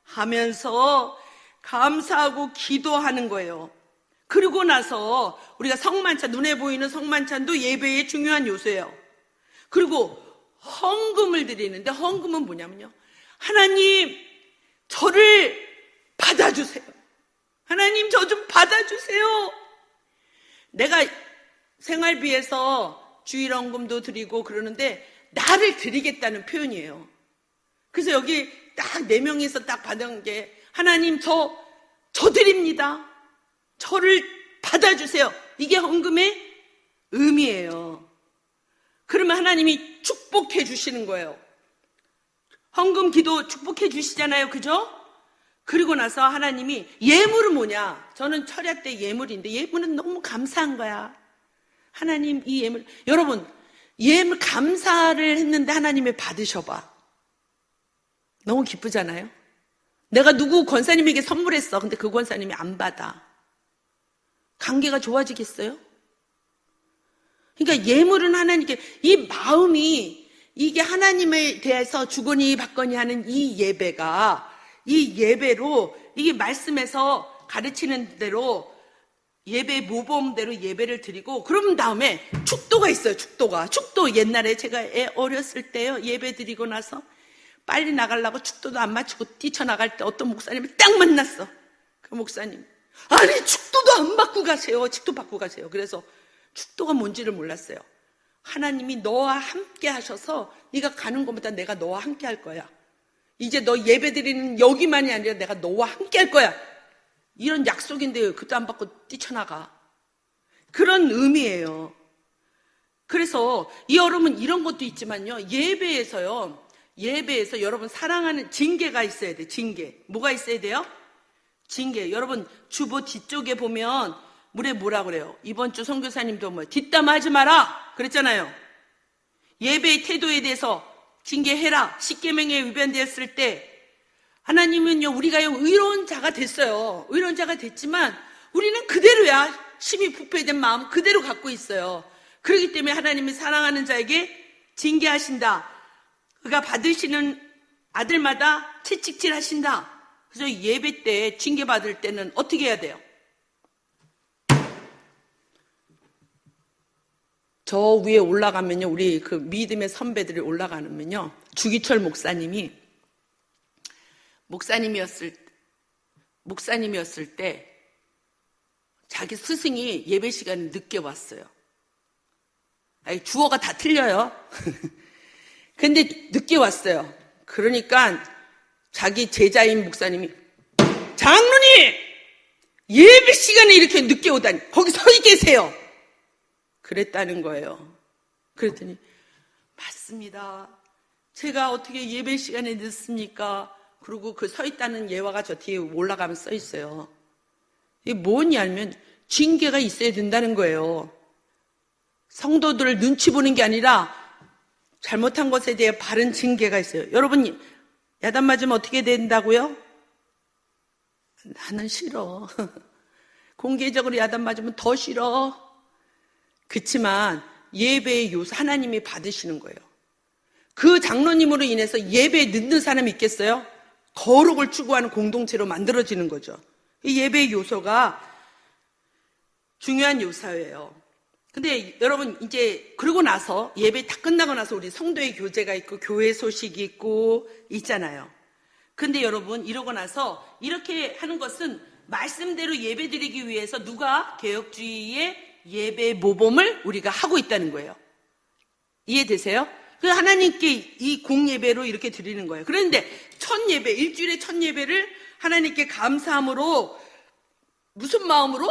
하면서 감사하고 기도하는 거예요. 그리고 나서 우리가 성만찬, 눈에 보이는 성만찬도 예배의 중요한 요소예요. 그리고 헌금을 드리는데 헌금은 뭐냐면요, 하나님 저를 받아주세요. 하나님 저 좀 받아주세요. 내가 생활비에서 주일헌금도 드리고 그러는데 나를 드리겠다는 표현이에요. 그래서 여기 딱 4명이서 딱 받은 게 하나님 저 드립니다. 저를 받아주세요. 이게 헌금의 의미예요. 그러면 하나님이 축복해 주시는 거예요. 헌금 기도 축복해 주시잖아요. 그죠? 그리고 나서 하나님이 예물은 뭐냐? 저는 철야 때 예물인데 예물은 너무 감사한 거야. 하나님 이 예물, 여러분 예물 감사를 했는데 하나님이 받으셔봐. 너무 기쁘잖아요. 내가 누구 권사님에게 선물했어. 근데 그 권사님이 안 받아. 관계가 좋아지겠어요? 그러니까 예물은 하나님께, 이 마음이, 이게 하나님에 대해서 주거니 받거니 하는 이 예배가, 이 예배로, 이게 말씀에서 가르치는 대로 예배 모범대로 예배를 드리고, 그럼 다음에 축도가 있어요. 축도 옛날에 제가 어렸을 때요, 예배 드리고 나서 빨리 나가려고 축도도 안 마치고 뛰쳐나갈 때 어떤 목사님을 딱 만났어. 그 목사님, 아니 축도도 안 받고 가세요. 축도 받고 가세요. 그래서 축도가 뭔지를 몰랐어요. 하나님이 너와 함께 하셔서 네가 가는 것보다 내가 너와 함께 할 거야. 이제 너 예배 드리는 여기만이 아니라 내가 너와 함께 할 거야. 이런 약속인데 그것도 안 받고 뛰쳐나가. 그런 의미예요. 그래서 여러분 이런 것도 있지만요, 예배에서 여러분 사랑하는 징계가 있어야 돼. 징계. 뭐가 있어야 돼요? 징계. 여러분 주보 뒤쪽에 보면 물에 뭐라 그래요? 이번 주 선교사님도 뭐 뒷담화하지 마라 그랬잖아요. 예배의 태도에 대해서 징계해라. 십계명에 위반되었을 때 하나님은요, 우리가요 의로운 자가 됐어요. 의로운 자가 됐지만 우리는 그대로야. 심히 부패된 마음 그대로 갖고 있어요. 그렇기 때문에 하나님이 사랑하는 자에게 징계하신다. 그가 받으시는 아들마다 채찍질 하신다. 그래서 예배 때 징계 받을 때는 어떻게 해야 돼요? 저 위에 올라가면요, 우리 그 믿음의 선배들이 올라가면요, 주기철 목사님이었을 때 자기 스승이 예배 시간에 늦게 왔어요. 아니, 주어가 다 틀려요. 근데 늦게 왔어요. 그러니까 자기 제자인 목사님이, 장로님! 예배 시간에 이렇게 늦게 오다니 거기 서 계세요. 그랬다는 거예요. 그랬더니 맞습니다. 제가 어떻게 예배 시간에 늦습니까? 그리고 그 서 있다는 예화가 저 뒤에 올라가면 써 있어요. 이게 뭐냐면 징계가 있어야 된다는 거예요. 성도들을 눈치 보는 게 아니라 잘못한 것에 대해 바른 징계가 있어요. 여러분 야단 맞으면 어떻게 된다고요? 나는 싫어. 공개적으로 야단 맞으면 더 싫어. 그치만 예배의 요소 하나님이 받으시는 거예요. 그 장로님으로 인해서 예배에 늦는 사람이 있겠어요? 거룩을 추구하는 공동체로 만들어지는 거죠. 이 예배의 요소가 중요한 요소예요. 근데 여러분 이제 그러고 나서 예배 다 끝나고 나서 우리 성도의 교제가 있고 교회 소식이 있고 있잖아요. 근데 여러분 이러고 나서 이렇게 하는 것은 말씀대로 예배 드리기 위해서 누가 개혁주의의 예배 모범을 우리가 하고 있다는 거예요. 이해되세요? 그 하나님께 이 공예배로 이렇게 드리는 거예요. 그런데 첫 예배, 일주일에 첫 예배를 하나님께 감사함으로 무슨 마음으로?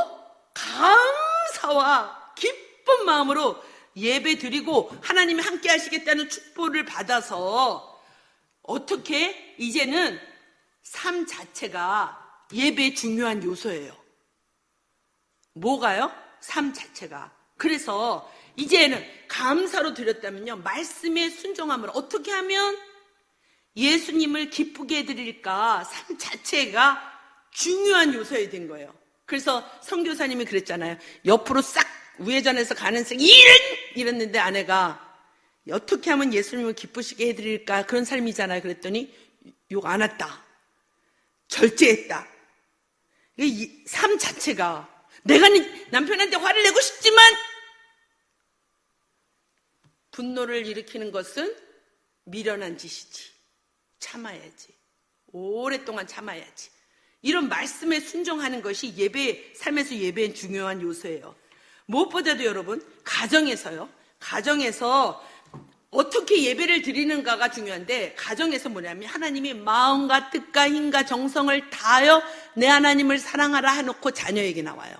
감사와 기쁜 마음으로 예배 드리고 하나님이 함께 하시겠다는 축복을 받아서 어떻게 이제는 삶 자체가 예배의 중요한 요소예요. 뭐가요? 삶 자체가. 그래서 이제는 감사로 드렸다면요, 말씀에 순종함으로 어떻게 하면 예수님을 기쁘게 해드릴까, 삶 자체가 중요한 요소가 된 거예요. 그래서 선교사님이 그랬잖아요. 옆으로 싹 우회전해서 가는 색 이랬는데 아내가 어떻게 하면 예수님을 기쁘시게 해드릴까, 그런 삶이잖아요. 그랬더니 욕 안 했다, 절제했다. 이 삶 자체가, 내가 남편한테 화를 내고 싶지만 분노를 일으키는 것은 미련한 짓이지. 참아야지. 오랫동안 참아야지. 이런 말씀에 순종하는 것이 삶에서 예배의 중요한 요소예요. 무엇보다도 여러분, 가정에서요. 가정에서 어떻게 예배를 드리는가가 중요한데, 가정에서 뭐냐면 하나님이 마음과 뜻과 힘과 정성을 다하여 내 하나님을 사랑하라 해놓고 자녀에게 나와요.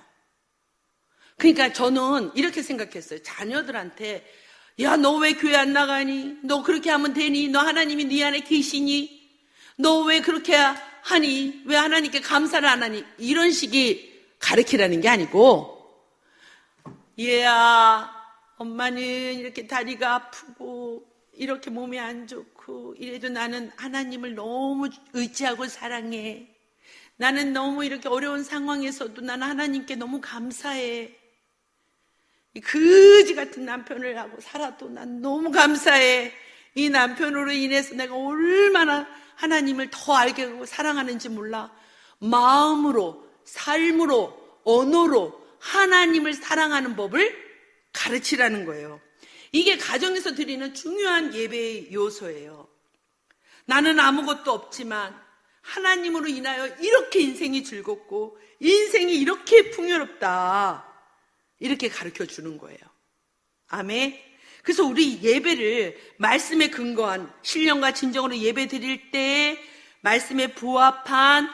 그러니까 저는 이렇게 생각했어요. 자녀들한테, 야, 너 왜 교회 안 나가니? 너 그렇게 하면 되니? 너 하나님이 네 안에 계시니? 너 왜 그렇게 하니? 왜 하나님께 감사를 안 하니? 이런 식이 가르치라는 게 아니고, 얘야, 엄마는 이렇게 다리가 아프고 이렇게 몸이 안 좋고 이래도 나는 하나님을 너무 의지하고 사랑해. 나는 너무 이렇게 어려운 상황에서도 나는 하나님께 너무 감사해. 그지 같은 남편을 하고 살아도 난 너무 감사해. 이 남편으로 인해서 내가 얼마나 하나님을 더 알게 하고 사랑하는지 몰라. 마음으로, 삶으로, 언어로 하나님을 사랑하는 법을 가르치라는 거예요. 이게 가정에서 드리는 중요한 예배의 요소예요. 나는 아무것도 없지만 하나님으로 인하여 이렇게 인생이 즐겁고 인생이 이렇게 풍요롭다, 이렇게 가르쳐 주는 거예요. 아멘. 그래서 우리 예배를 말씀에 근거한 신령과 진정으로 예배 드릴 때 말씀에 부합한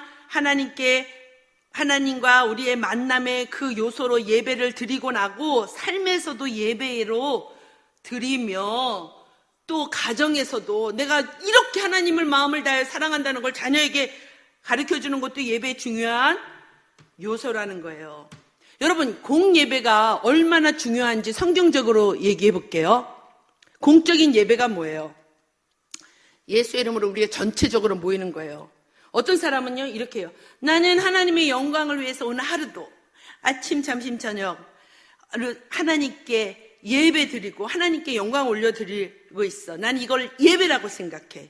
하나님과 우리의 만남의 그 요소로 예배를 드리고 나고, 삶에서도 예배로 드리며, 또 가정에서도 내가 이렇게 하나님을 마음을 다해 사랑한다는 걸 자녀에게 가르쳐주는 것도 예배의 중요한 요소라는 거예요. 여러분, 공예배가 얼마나 중요한지 성경적으로 얘기해 볼게요. 공적인 예배가 뭐예요? 예수의 이름으로 우리가 전체적으로 모이는 거예요. 어떤 사람은요, 이렇게 해요. 나는 하나님의 영광을 위해서 오늘 하루도 아침, 점심, 저녁 하나님께 예배 드리고 하나님께 영광 올려드리고 있어. 난 이걸 예배라고 생각해.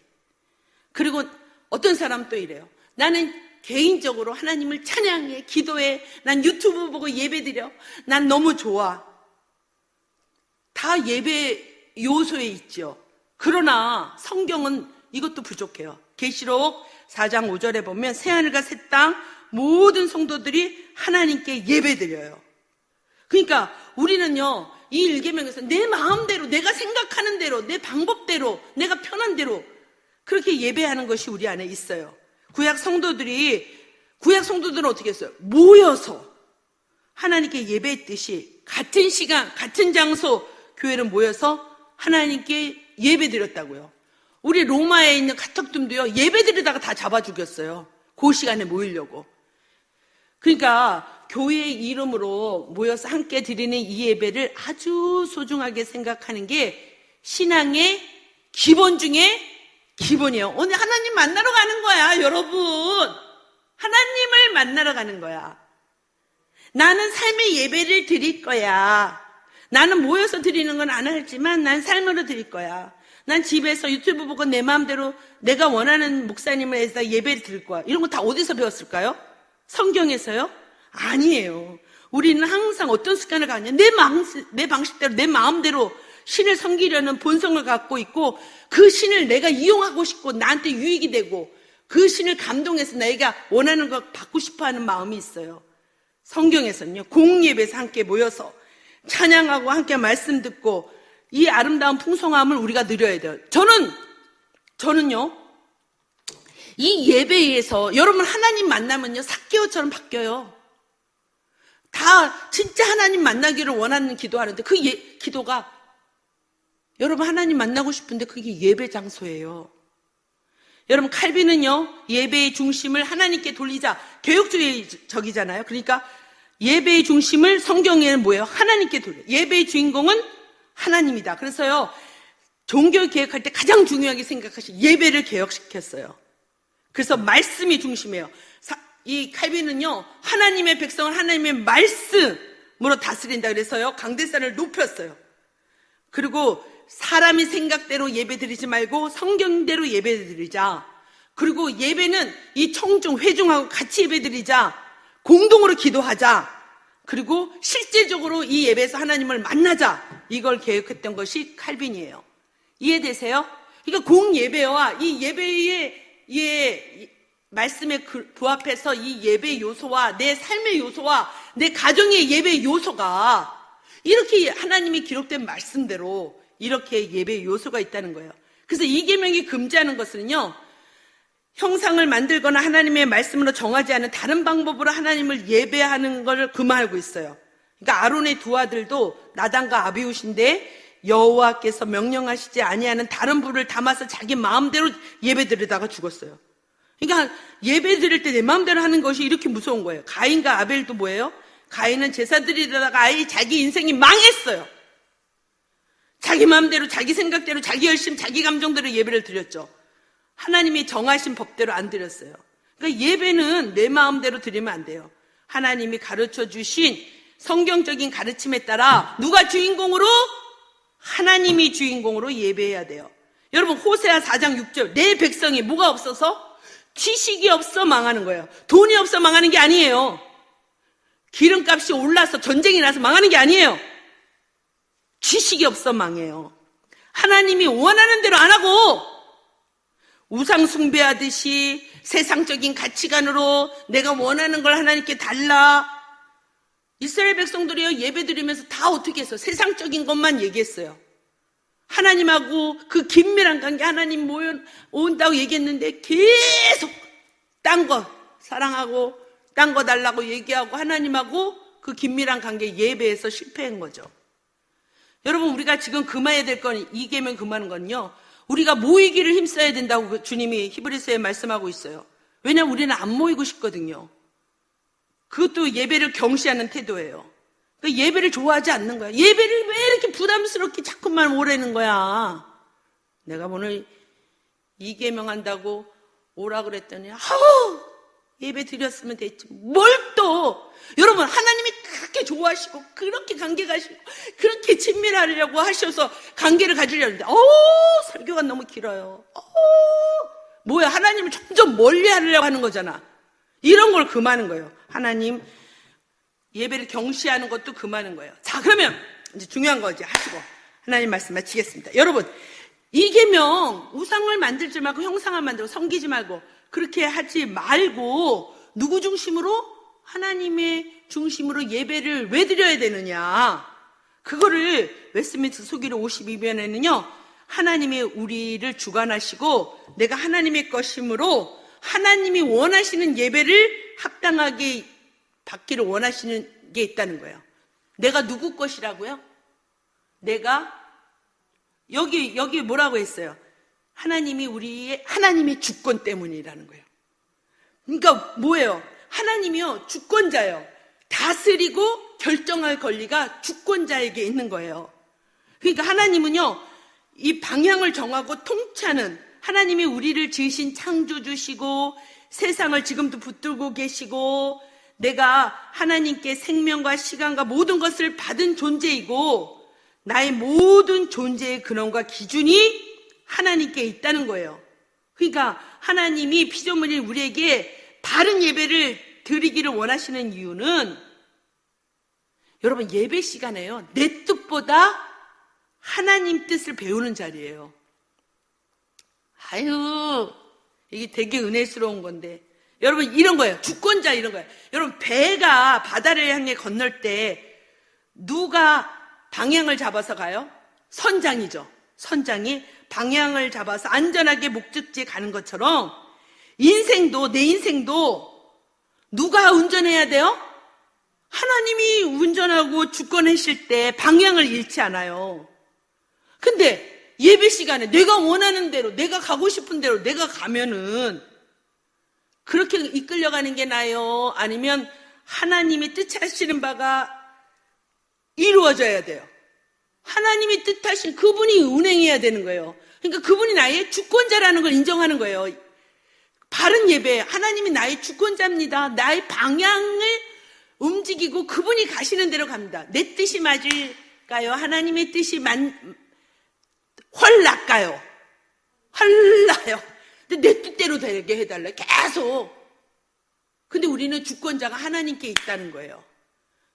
그리고 어떤 사람은 또 이래요. 나는 개인적으로 하나님을 찬양해, 기도해, 난 유튜브 보고 예배 드려. 난 너무 좋아. 다 예배 요소에 있죠. 그러나 성경은 이것도 부족해요. 계시록 4장 5절에 보면 새하늘과 새 땅 모든 성도들이 하나님께 예배드려요. 그러니까 우리는요, 이 일계명에서 내 마음대로, 내가 생각하는 대로, 내 방법대로, 내가 편한 대로 그렇게 예배하는 것이 우리 안에 있어요. 구약 성도들은 어떻게 했어요? 모여서 하나님께 예배했듯이 같은 시간, 같은 장소 교회를 모여서 하나님께 예배드렸다고요. 우리 로마에 있는 카톡tum도요, 예배드리다가 다 잡아 죽였어요. 그 시간에 모이려고. 그러니까 교회의 이름으로 모여서 함께 드리는 이 예배를 아주 소중하게 생각하는 게 신앙의 기본 중에 기본이에요. 오늘 하나님 만나러 가는 거야, 여러분. 하나님을 만나러 가는 거야. 나는 삶의 예배를 드릴 거야. 나는 모여서 드리는 건 안 하지만 난 삶으로 드릴 거야. 난 집에서 유튜브 보고 내 마음대로 내가 원하는 목사님을 해서 예배를 드릴 거야. 이런 거 다 어디서 배웠을까요? 성경에서요? 아니에요. 우리는 항상 어떤 습관을 갖냐? 내 방식대로, 내 마음대로 신을 섬기려는 본성을 갖고 있고, 그 신을 내가 이용하고 싶고 나한테 유익이 되고 그 신을 감동해서 내가 원하는 걸 받고 싶어하는 마음이 있어요. 성경에서는요, 공예배에서 함께 모여서 찬양하고 함께 말씀 듣고 이 아름다운 풍성함을 우리가 누려야 돼요. 저는요, 이 예배에서 여러분 하나님 만나면요, 삭개오처럼 바뀌어요. 다 진짜 하나님 만나기를 원하는 기도하는데 그 기도가 여러분 하나님 만나고 싶은데 그게 예배 장소예요. 여러분 칼빈은요, 예배의 중심을 하나님께 돌리자, 개혁주의적이잖아요. 그러니까 예배의 중심을 성경에는 뭐예요? 하나님께 돌려. 예배의 주인공은 하나님이다. 그래서요, 종교 개혁할 때 가장 중요하게 생각하신 예배를 개혁시켰어요. 그래서 말씀이 중심이에요. 이 칼빈은요, 하나님의 백성을 하나님의 말씀으로 다스린다 그래서요, 강대상을 높였어요. 그리고 사람이 생각대로 예배드리지 말고 성경대로 예배드리자. 그리고 예배는 이 청중, 회중하고 같이 예배드리자. 공동으로 기도하자. 그리고 실제적으로 이 예배에서 하나님을 만나자. 이걸 계획했던 것이 칼빈이에요. 이해되세요? 그러니까 공예배와 이 예배의 말씀에 부합해서 이 예배 요소와 내 삶의 요소와 내 가정의 예배 요소가 이렇게 하나님이 기록된 말씀대로 이렇게 예배 요소가 있다는 거예요. 그래서 이 계명이 금지하는 것은요, 형상을 만들거나 하나님의 말씀으로 정하지 않은 다른 방법으로 하나님을 예배하는 걸 금하고 있어요. 그러니까 아론의 두 아들도 나단과 아비웃인데 여호와께서 명령하시지 아니하는 다른 불을 담아서 자기 마음대로 예배드리다가 죽었어요. 그러니까 예배드릴 때 내 마음대로 하는 것이 이렇게 무서운 거예요. 가인과 아벨도 뭐예요? 가인은 제사 드리다가 아예 자기 인생이 망했어요. 자기 마음대로, 자기 생각대로, 자기 열심, 자기 감정대로 예배를 드렸죠. 하나님이 정하신 법대로 안 드렸어요. 그러니까 예배는 내 마음대로 드리면 안 돼요. 하나님이 가르쳐 주신 성경적인 가르침에 따라 누가 주인공으로? 하나님이 주인공으로 예배해야 돼요. 여러분, 호세아 4장 6절, 내 백성이 뭐가 없어서? 지식이 없어 망하는 거예요. 돈이 없어 망하는 게 아니에요. 기름값이 올라서 전쟁이 나서 망하는 게 아니에요. 지식이 없어 망해요. 하나님이 원하는 대로 안 하고 우상 숭배하듯이 세상적인 가치관으로 내가 원하는 걸 하나님께 달라. 이스라엘 백성들이요, 예배 드리면서 다 어떻게 했어요? 세상적인 것만 얘기했어요. 하나님하고 그 긴밀한 관계, 하나님 온다고 얘기했는데 계속 딴 거 사랑하고 딴 거 달라고 얘기하고 하나님하고 그 긴밀한 관계 예배에서 실패한 거죠. 여러분, 우리가 지금 금해야 될 건, 이 계명 금하는 건요, 우리가 모이기를 힘써야 된다고 주님이 히브리서에 말씀하고 있어요. 왜냐하면 우리는 안 모이고 싶거든요. 그것도 예배를 경시하는 태도예요. 그러니까 예배를 좋아하지 않는 거야. 예배를 왜 이렇게 부담스럽게 자꾸만 오라는 거야. 내가 오늘 이 계명 한다고 오라 그랬더니 아우, 예배 드렸으면 됐지. 뭘 또. 여러분, 하나님이 그렇게 좋아하시고 그렇게 관계 가시고 그렇게 친밀하려고 하셔서 관계를 가지려는데 설교가 너무 길어요. 뭐야, 하나님을 점점 멀리 하려고 하는 거잖아. 이런 걸 금하는 거예요. 하나님 예배를 경시하는 것도 금하는 거예요. 자, 그러면 이제 중요한 거 이제 하시고 하나님 말씀 마치겠습니다. 여러분, 이 계명 우상을 만들지 말고 형상을 만들고 섬기지 말고 그렇게 하지 말고 누구 중심으로? 하나님의 중심으로 예배를 왜 드려야 되느냐? 그거를 웨스트민스터 소기로 52면에는요, 하나님이 우리를 주관하시고 내가 하나님의 것이므로 하나님이 원하시는 예배를 합당하게 받기를 원하시는 게 있다는 거예요. 내가 누구 것이라고요? 내가 여기 뭐라고 했어요? 하나님의 주권 때문이라는 거예요. 그러니까 뭐예요? 하나님이요, 주권자예요. 다스리고 결정할 권리가 주권자에게 있는 거예요. 그러니까 하나님은요, 이 방향을 정하고 통치하는, 하나님이 우리를 지으신 창조주시고 세상을 지금도 붙들고 계시고 내가 하나님께 생명과 시간과 모든 것을 받은 존재이고 나의 모든 존재의 근원과 기준이 하나님께 있다는 거예요. 그러니까 하나님이 피조물인 우리에게 바른 예배를 드리기를 원하시는 이유는 여러분 예배 시간에요. 내 뜻보다 하나님 뜻을 배우는 자리예요. 아유, 이게 되게 은혜스러운 건데. 여러분 이런 거예요. 주권자 이런 거예요. 여러분 배가 바다를 향해 건널 때 누가 방향을 잡아서 가요? 선장이죠. 선장이 방향을 잡아서 안전하게 목적지에 가는 것처럼 인생도, 내 인생도 누가 운전해야 돼요? 하나님이 운전하고 주권하실 때 방향을 잃지 않아요. 근데 예배 시간에 내가 원하는 대로, 내가 가고 싶은 대로 내가 가면은 그렇게 이끌려가는 게 나아요? 아니면 하나님이 뜻하시는 바가 이루어져야 돼요? 하나님이 뜻하신 그분이 운행해야 되는 거예요. 그러니까 그분이 나의 주권자라는 걸 인정하는 거예요. 바른 예배, 하나님이 나의 주권자입니다. 나의 방향을 움직이고 그분이 가시는 대로 갑니다. 내 뜻이 맞을까요? 하나님의 뜻이 헐날까요? 헐나요. 근데 내 뜻대로 되게 해달래. 계속. 근데 우리는 주권자가 하나님께 있다는 거예요.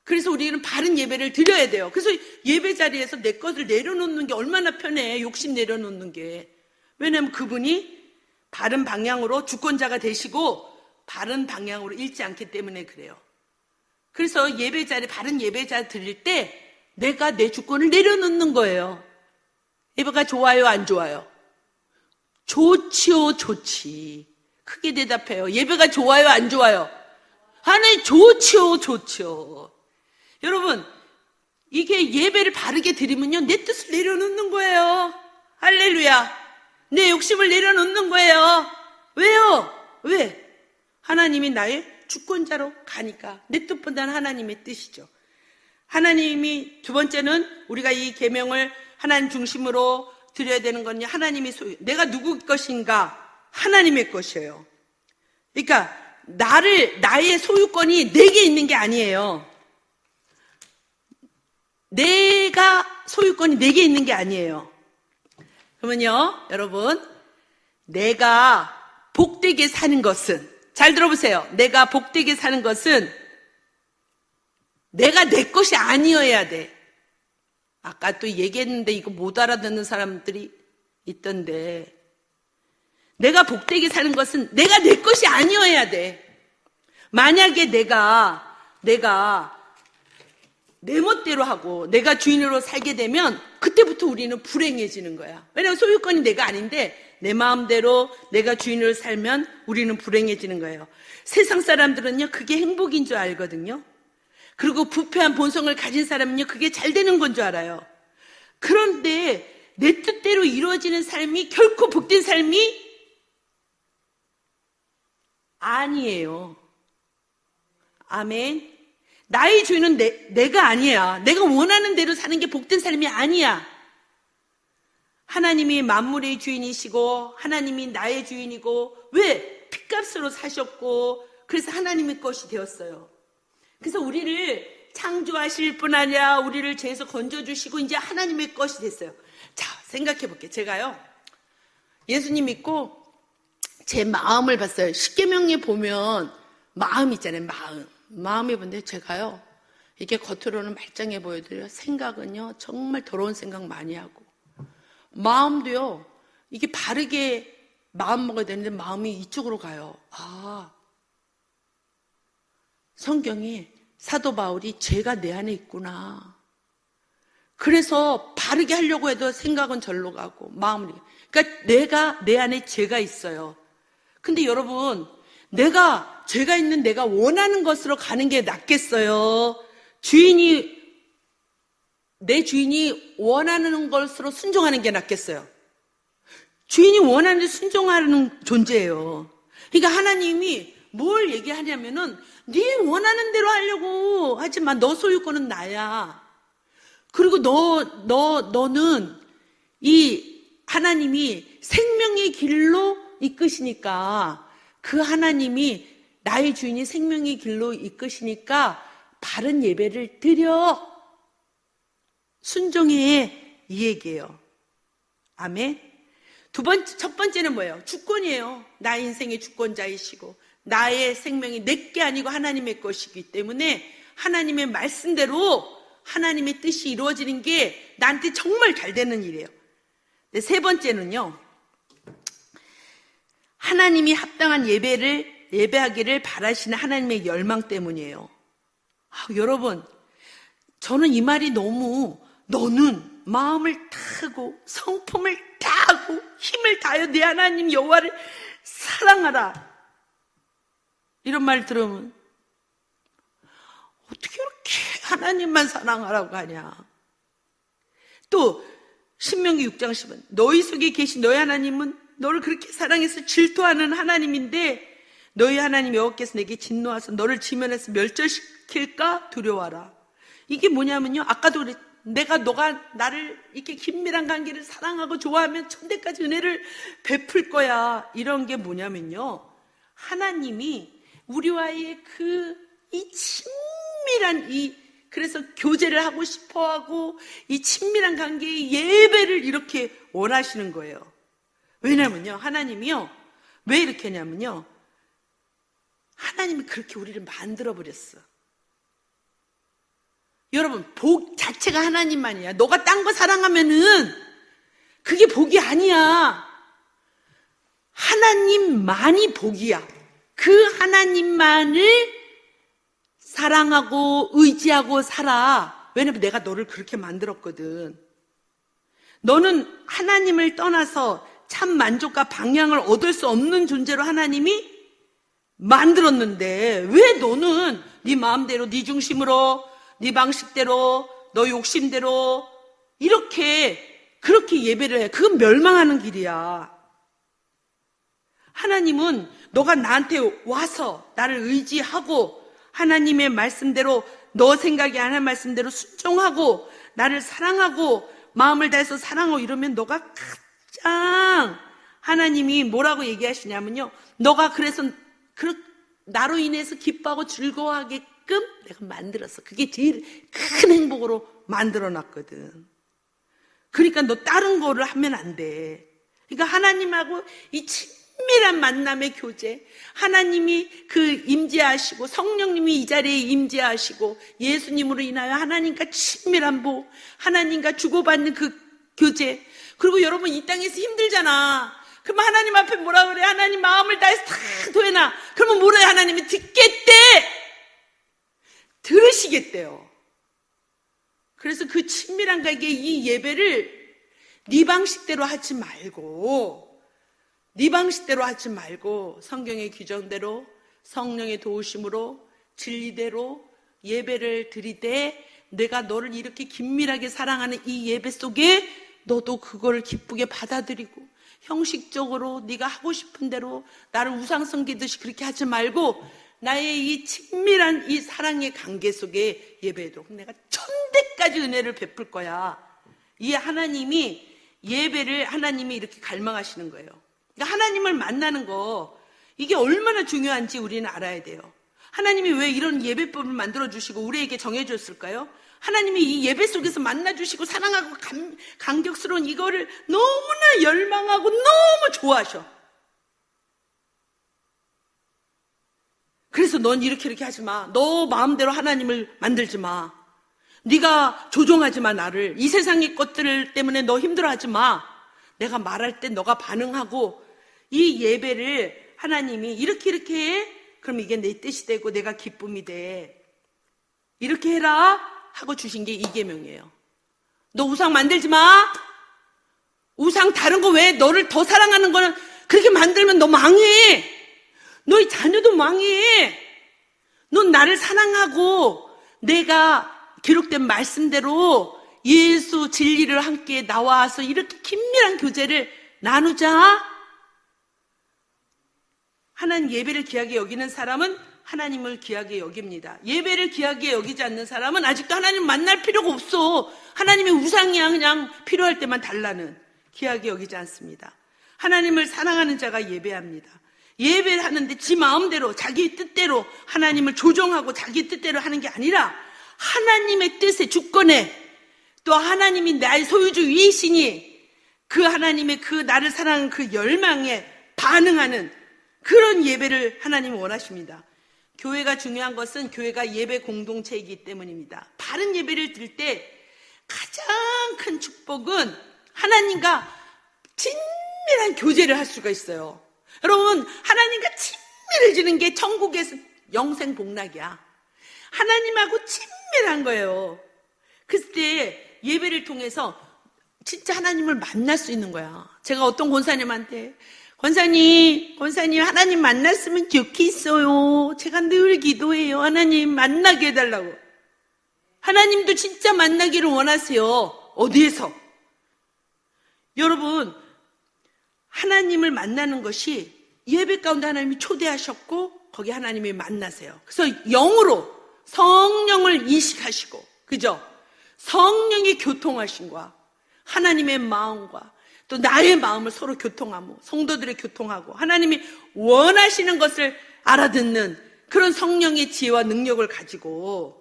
그래서 우리는 바른 예배를 드려야 돼요. 그래서 예배 자리에서 내 것을 내려놓는 게 얼마나 편해. 욕심 내려놓는 게. 왜냐하면 그분이 바른 방향으로 주권자가 되시고 바른 방향으로 잃지 않기 때문에 그래요. 그래서 예배 자리, 바른 예배 자리 드릴 때 내가 내 주권을 내려놓는 거예요. 예배가 좋아요, 안 좋아요? 좋지요, 좋지. 크게 대답해요. 예배가 좋아요, 안 좋아요? 하나님 좋지요, 좋지요. 여러분, 이게 예배를 바르게 드리면요, 내 뜻을 내려놓는 거예요. 할렐루야. 내 욕심을 내려놓는 거예요. 왜요? 왜? 하나님이 나의 주권자로 가니까. 내 뜻보다는 하나님의 뜻이죠. 하나님이, 두 번째는 우리가 이 계명을 하나님 중심으로 드려야 되는 건요, 하나님이 소유. 내가 누구 것인가? 하나님의 것이에요. 그러니까 나의 소유권이 내게 있는 게 아니에요. 내가 소유권이 내게 있는 게 아니에요. 그러면요, 여러분, 내가 복되게 사는 것은, 잘 들어보세요. 내가 복되게 사는 것은 내가 내 것이 아니어야 돼. 아까 또 얘기했는데 이거 못 알아듣는 사람들이 있던데, 내가 복되게 사는 것은 내가 내 것이 아니어야 돼. 만약에 내가 내 멋대로 하고 내가 주인으로 살게 되면 그때부터 우리는 불행해지는 거야. 왜냐하면 소유권이 내가 아닌데 내 마음대로 내가 주인으로 살면 우리는 불행해지는 거예요. 세상 사람들은요, 그게 행복인 줄 알거든요. 그리고 부패한 본성을 가진 사람은요, 그게 잘 되는 건 줄 알아요. 그런데 내 뜻대로 이루어지는 삶이 결코 복된 삶이 아니에요. 아멘. 나의 주인은 내가 아니야. 내가 원하는 대로 사는 게 복된 삶이 아니야. 하나님이 만물의 주인이시고 하나님이 나의 주인이고, 왜? 핏값으로 사셨고, 그래서 하나님의 것이 되었어요. 그래서 우리를 창조하실 뿐 아니라 우리를 죄에서 건져주시고 이제 하나님의 것이 됐어요. 자, 생각해 볼게요. 제가요, 예수님 믿고 제 마음을 봤어요. 십계명에 보면 마음 있잖아요. 마음에 보는데 제가요, 이게 겉으로는 말짱해 보여도요, 생각은요 정말 더러운 생각 많이 하고, 마음도요, 이게 바르게 마음 먹어야 되는데 마음이 이쪽으로 가요. 성경이, 사도 바울이 죄가 내 안에 있구나. 그래서 바르게 하려고 해도 생각은 절로 가고 마음은, 그러니까 내 안에 죄가 있어요. 근데 여러분, 죄가 있는 내가 원하는 것으로 가는 게 낫겠어요? 내 주인이 원하는 것으로 순종하는 게 낫겠어요? 주인이 원하는 데 순종하는 존재예요. 그러니까 하나님이 뭘 얘기하냐면은, 네 원하는 대로 하려고 하지만 너 소유권은 나야. 그리고 너는 이 하나님이 생명의 길로 이끄시니까, 그 하나님이 나의 주인이 생명의 길로 이끄시니까 바른 예배를 드려. 순종해, 이 얘기예요. 아멘. 첫 번째는 뭐예요? 주권이에요. 나의 인생의 주권자이시고 나의 생명이 내게 아니고 하나님의 것이기 때문에 하나님의 말씀대로 하나님의 뜻이 이루어지는 게 나한테 정말 잘 되는 일이에요. 세 번째는요, 하나님이 합당한 예배하기를 바라시는 하나님의 열망 때문이에요. 여러분, 저는 이 말이 너는 마음을 다하고 성품을 다하고 힘을 다하여 내 하나님 여호와를 사랑하라, 이런 말 들으면 어떻게 이렇게 하나님만 사랑하라고 하냐. 또 신명기 6장 10은 너희 속에 계신 너희 하나님은 너를 그렇게 사랑해서 질투하는 하나님인데 너희 하나님 여호와께서 내게 진노하서 너를 지면에서 멸절시킬까 두려워하라. 이게 뭐냐면요, 아까도 그랬, 너가 나를 이렇게 긴밀한 관계를 사랑하고 좋아하면 천대까지 은혜를 베풀 거야. 이런 게 뭐냐면요, 하나님이 우리와의 이 친밀한 그래서 교제를 하고 싶어하고 이 친밀한 관계의 예배를 이렇게 원하시는 거예요. 왜냐면요, 하나님이요, 왜 이렇게 하냐면요, 하나님이 그렇게 우리를 만들어버렸어. 여러분, 복 자체가 하나님만이야. 너가 딴 거 사랑하면은 그게 복이 아니야. 하나님만이 복이야. 그 하나님만을 사랑하고 의지하고 살아. 왜냐면 내가 너를 그렇게 만들었거든. 너는 하나님을 떠나서 참 만족과 방향을 얻을 수 없는 존재로 하나님이 만들었는데 왜 너는 네 마음대로, 네 중심으로, 네 방식대로, 너 욕심대로 그렇게 예배를 해? 그건 멸망하는 길이야. 하나님은 너가 나한테 와서 나를 의지하고 하나님의 말씀대로, 너 생각이 하나님 말씀대로 순종하고 나를 사랑하고 마음을 다해서 사랑하고 이러면 너가 가장, 하나님이 뭐라고 얘기하시냐면요, 너가 그래서 나로 인해서 기뻐하고 즐거워하게끔 내가 만들었어. 그게 제일 큰 행복으로 만들어놨거든. 그러니까 너 다른 거를 하면 안 돼. 그러니까 하나님하고 이 친밀한 만남의 교제, 하나님이 임재하시고 성령님이 이 자리에 임재하시고 예수님으로 인하여 하나님과 친밀한 복, 하나님과 주고받는 그 교제. 그리고 여러분, 이 땅에서 힘들잖아. 그러면 하나님 앞에 뭐라 그래? 하나님 마음을 다해서 다 도해놔. 그러면 뭐래? 하나님이 듣겠대. 들으시겠대요. 그래서 그 친밀한 관계의 이 예배를 네 방식대로 하지 말고 성경의 규정대로 성령의 도우심으로 진리대로 예배를 드리되 내가 너를 이렇게 긴밀하게 사랑하는 이 예배 속에 너도 그걸 기쁘게 받아들이고 형식적으로 네가 하고 싶은 대로 나를 우상 섬기듯이 그렇게 하지 말고 나의 이 친밀한 이 사랑의 관계 속에 예배해도 내가 천대까지 은혜를 베풀 거야. 이 하나님이 예배를 하나님이 이렇게 갈망하시는 거예요. 그러니까 하나님을 만나는 거, 이게 얼마나 중요한지 우리는 알아야 돼요. 하나님이 왜 이런 예배법을 만들어주시고 우리에게 정해줬을까요? 하나님이 이 예배 속에서 만나주시고 사랑하고 감격스러운 이거를 너무나 열망하고 너무 좋아하셔. 그래서 넌 이렇게 하지 마. 너 마음대로 하나님을 만들지 마. 네가 조종하지 마, 나를. 이 세상의 것들 때문에 너 힘들어하지 마. 내가 말할 때 너가 반응하고 이 예배를 하나님이 이렇게 해. 그럼 이게 내 뜻이 되고 내가 기쁨이 돼. 이렇게 해라 하고 주신 게 이 계명이에요. 너 우상 만들지 마. 우상 다른 거 왜? 너를 더 사랑하는 거는 그렇게 만들면 너 망해. 너희 자녀도 망해. 넌 나를 사랑하고 내가 기록된 말씀대로 예수 진리를 함께 나와서 이렇게 긴밀한 교제를 나누자. 하나님 예배를 귀하게 여기는 사람은 하나님을 귀하게 여깁니다. 예배를 귀하게 여기지 않는 사람은 아직도 하나님 만날 필요가 없어. 하나님의 우상이야. 그냥 필요할 때만 달라는. 귀하게 여기지 않습니다. 하나님을 사랑하는 자가 예배합니다. 예배를 하는데 지 마음대로 자기 뜻대로 하나님을 조종하고 자기 뜻대로 하는 게 아니라 하나님의 뜻에, 주권에 또 하나님이 나의 소유주이시니 그 하나님의 그 나를 사랑하는 그 열망에 반응하는 그런 예배를 하나님은 원하십니다. 교회가 중요한 것은 교회가 예배 공동체이기 때문입니다. 바른 예배를 드릴 때 가장 큰 축복은 하나님과 친밀한 교제를 할 수가 있어요. 여러분, 하나님과 친밀해지는 게 천국에서 영생 복락이야. 하나님하고 친밀한 거예요. 그때 예배를 통해서 진짜 하나님을 만날 수 있는 거야. 제가 어떤 권사님한테 권사님 하나님 만났으면 좋겠어요. 제가 늘 기도해요. 하나님 만나게 해달라고. 하나님도 진짜 만나기를 원하세요. 어디에서? 여러분, 하나님을 만나는 것이 예배 가운데 하나님이 초대하셨고 거기 하나님이 만나세요. 그래서 영으로 성령을 인식하시고, 그죠? 성령이 교통하신 거야. 하나님의 마음과 또 나의 마음을 서로 교통하고 성도들의 교통하고 하나님이 원하시는 것을 알아듣는 그런 성령의 지혜와 능력을 가지고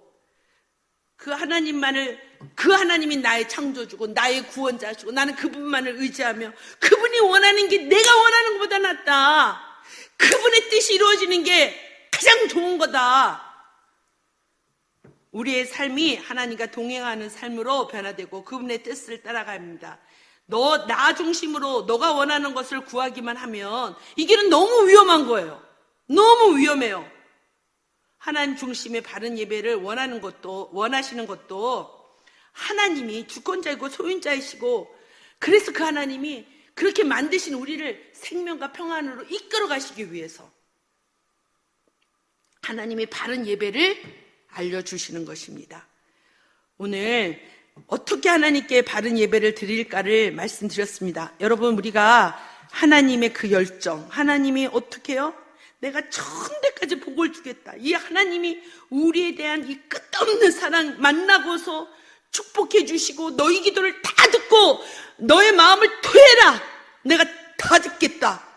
그 하나님이 나의 창조주고 나의 구원자시고 나는 그분만을 의지하며 그분이 원하는 게 내가 원하는 것보다 낫다. 그분의 뜻이 이루어지는 게 가장 좋은 거다. 우리의 삶이 하나님과 동행하는 삶으로 변화되고 그분의 뜻을 따라갑니다. 나 중심으로 너가 원하는 것을 구하기만 하면 이 길은 너무 위험한 거예요. 너무 위험해요. 하나님 중심의 바른 예배를 원하시는 것도 하나님이 주권자이고 소유자이시고 그래서 그 하나님이 그렇게 만드신 우리를 생명과 평안으로 이끌어 가시기 위해서 하나님의 바른 예배를 알려주시는 것입니다. 오늘 어떻게 하나님께 바른 예배를 드릴까를 말씀드렸습니다. 여러분, 우리가 하나님의 그 열정, 하나님이 어떻게 해요? 내가 천대까지 복을 주겠다. 이 하나님이 우리에 대한 이 끝없는 사랑 만나고서 축복해 주시고 너희 기도를 다 듣고 너의 마음을 토해라. 내가 다 듣겠다.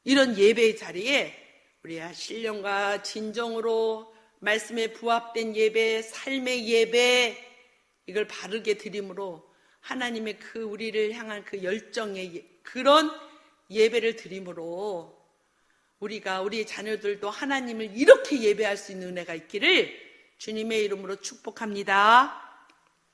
이런 예배의 자리에 우리가 신령과 진정으로 말씀에 부합된 예배, 삶의 예배, 이걸 바르게 드림으로 하나님의 그 우리를 향한 그 열정의 그런 예배를 드림으로 우리가 우리 자녀들도 하나님을 이렇게 예배할 수 있는 은혜가 있기를 주님의 이름으로 축복합니다.